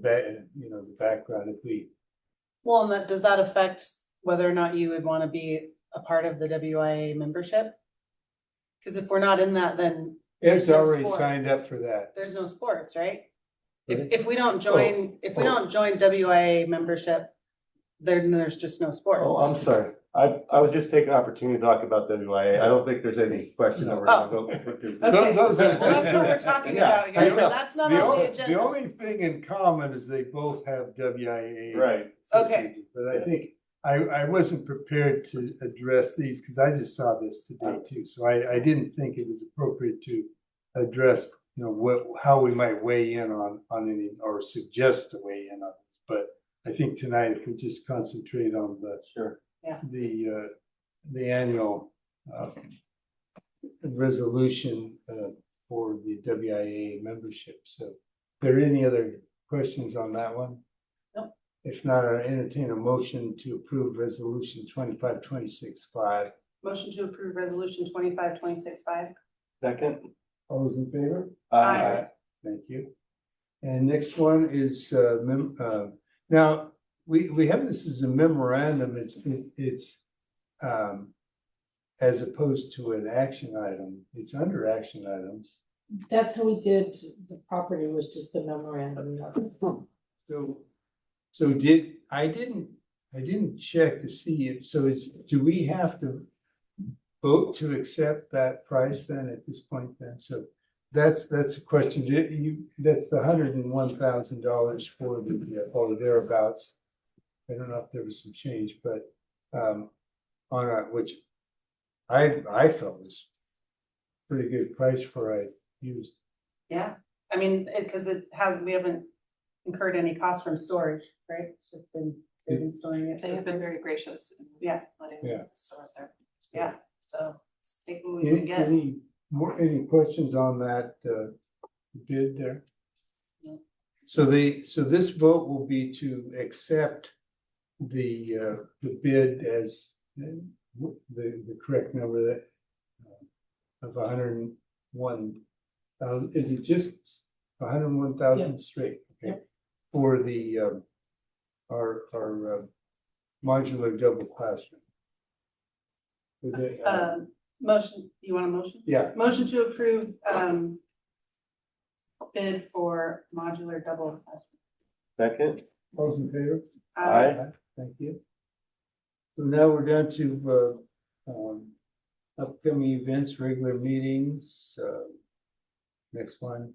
background if we. Well, and does that affect whether or not you would want to be a part of the WIA membership? Because if we're not in that, then Ed's no already sport. signed up for that. There's no sports, right? Really? If we don't join, don't join WIA membership, then there's just no sports. Oh, I'm sorry. I would just take an opportunity to talk about WIA. I don't think there's any question that we're gonna go. Okay. Those Well, that's what we're talking Yeah, about I here, know. that's not on the agenda. The only thing in common is they both have WIA. Right. Okay. But I think I wasn't prepared to address these because I just saw this today too. So I didn't think it was appropriate to address, how we might weigh in on any or suggest to weigh in on this. But I think tonight, if we just concentrate on Sure. the annual resolution for the WIA membership. So, are there any other questions on that one? No. If not, I entertain a motion to approve resolution 2526-5. Motion to approve resolution 2526-5. Second. All those in favor? Aye. Thank you. And next one is now we have this as a memorandum. It's as opposed to an action item. It's under action items. That's how we did, the property was just the memorandum. So I didn't check to see it. So do we have to vote to accept that price then at this point then? So that's the question. That's the $101,000 for the or thereabouts. I don't know if there was some change, but which I felt was pretty good price for I used. Yeah, I mean, because we haven't incurred any cost from storage, right? It's just they've been storing it. They have been very gracious in Yeah. letting Yeah. us store it there. Yeah, so let's take what we can get. Any questions on that bid there? No. So this vote will be to accept the bid as the correct number that of 101,000. Is it just 101,000 straight? Okay. Yep. For the our modular double classroom. With it, Motion, you want a motion? yeah. Motion to approve, bid for modular double classroom. Second. All those in favor? Aye. Thank you. So now we're down to upcoming events, regular meetings. Next one,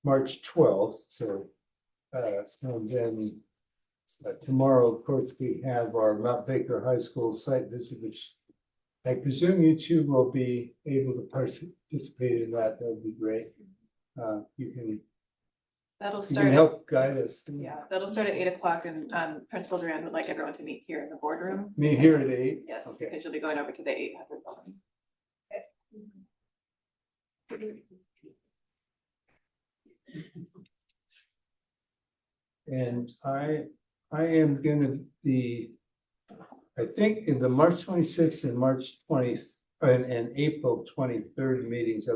March 12th. So then tomorrow, of course, we have our Mount Baker High School site visit, which I presume you two will be able to participate in that. That would be great. That'll You start, can help guide us. yeah, that'll start at 8 o'clock and Principal Duran would like everyone to meet here in the boardroom. Meet here at 8? Yes, Okay. because you'll be going over to the 800 building. And I am gonna be, I think in the March 26th and March 20th and April 23rd meetings, I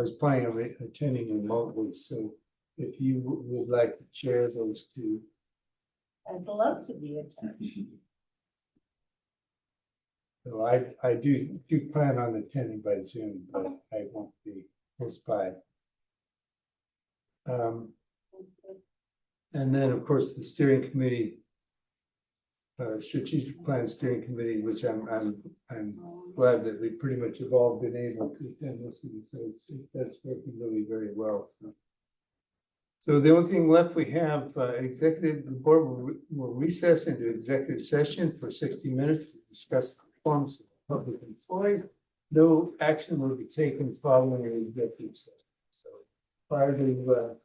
was planning on attending remotely. So if you would like to chair those two. I'd love to be in touch. So I do plan on attending by Zoom, but I won't be close by. And then, of course, the steering committee, strategic plan steering committee, which I'm glad that we pretty much have all been able to attend this, and so that's working really very well. So the only thing left, we have the board will recess into executive session for 60 minutes to discuss the performance of the public employee. No action will be taken following the executive session. So prior to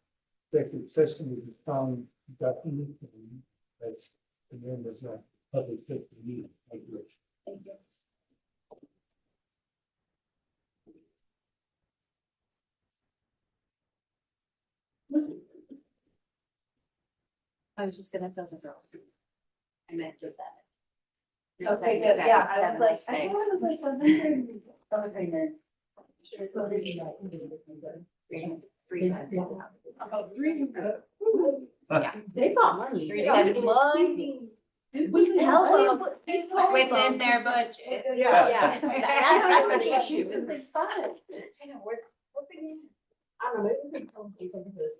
executive session, we just found document, and that's the end of the public safety meeting. Thank you. Thank you. I was just gonna fill the room. I meant just that. Okay, good, yeah, I was like. I Thanks. was like, okay, good. Oh, three. Yeah. They got money. Three times money. We can help them. Within their budget. Yeah. That's never the issue. It's fun. I know, we're figuring. I don't know, maybe we can come up with something for the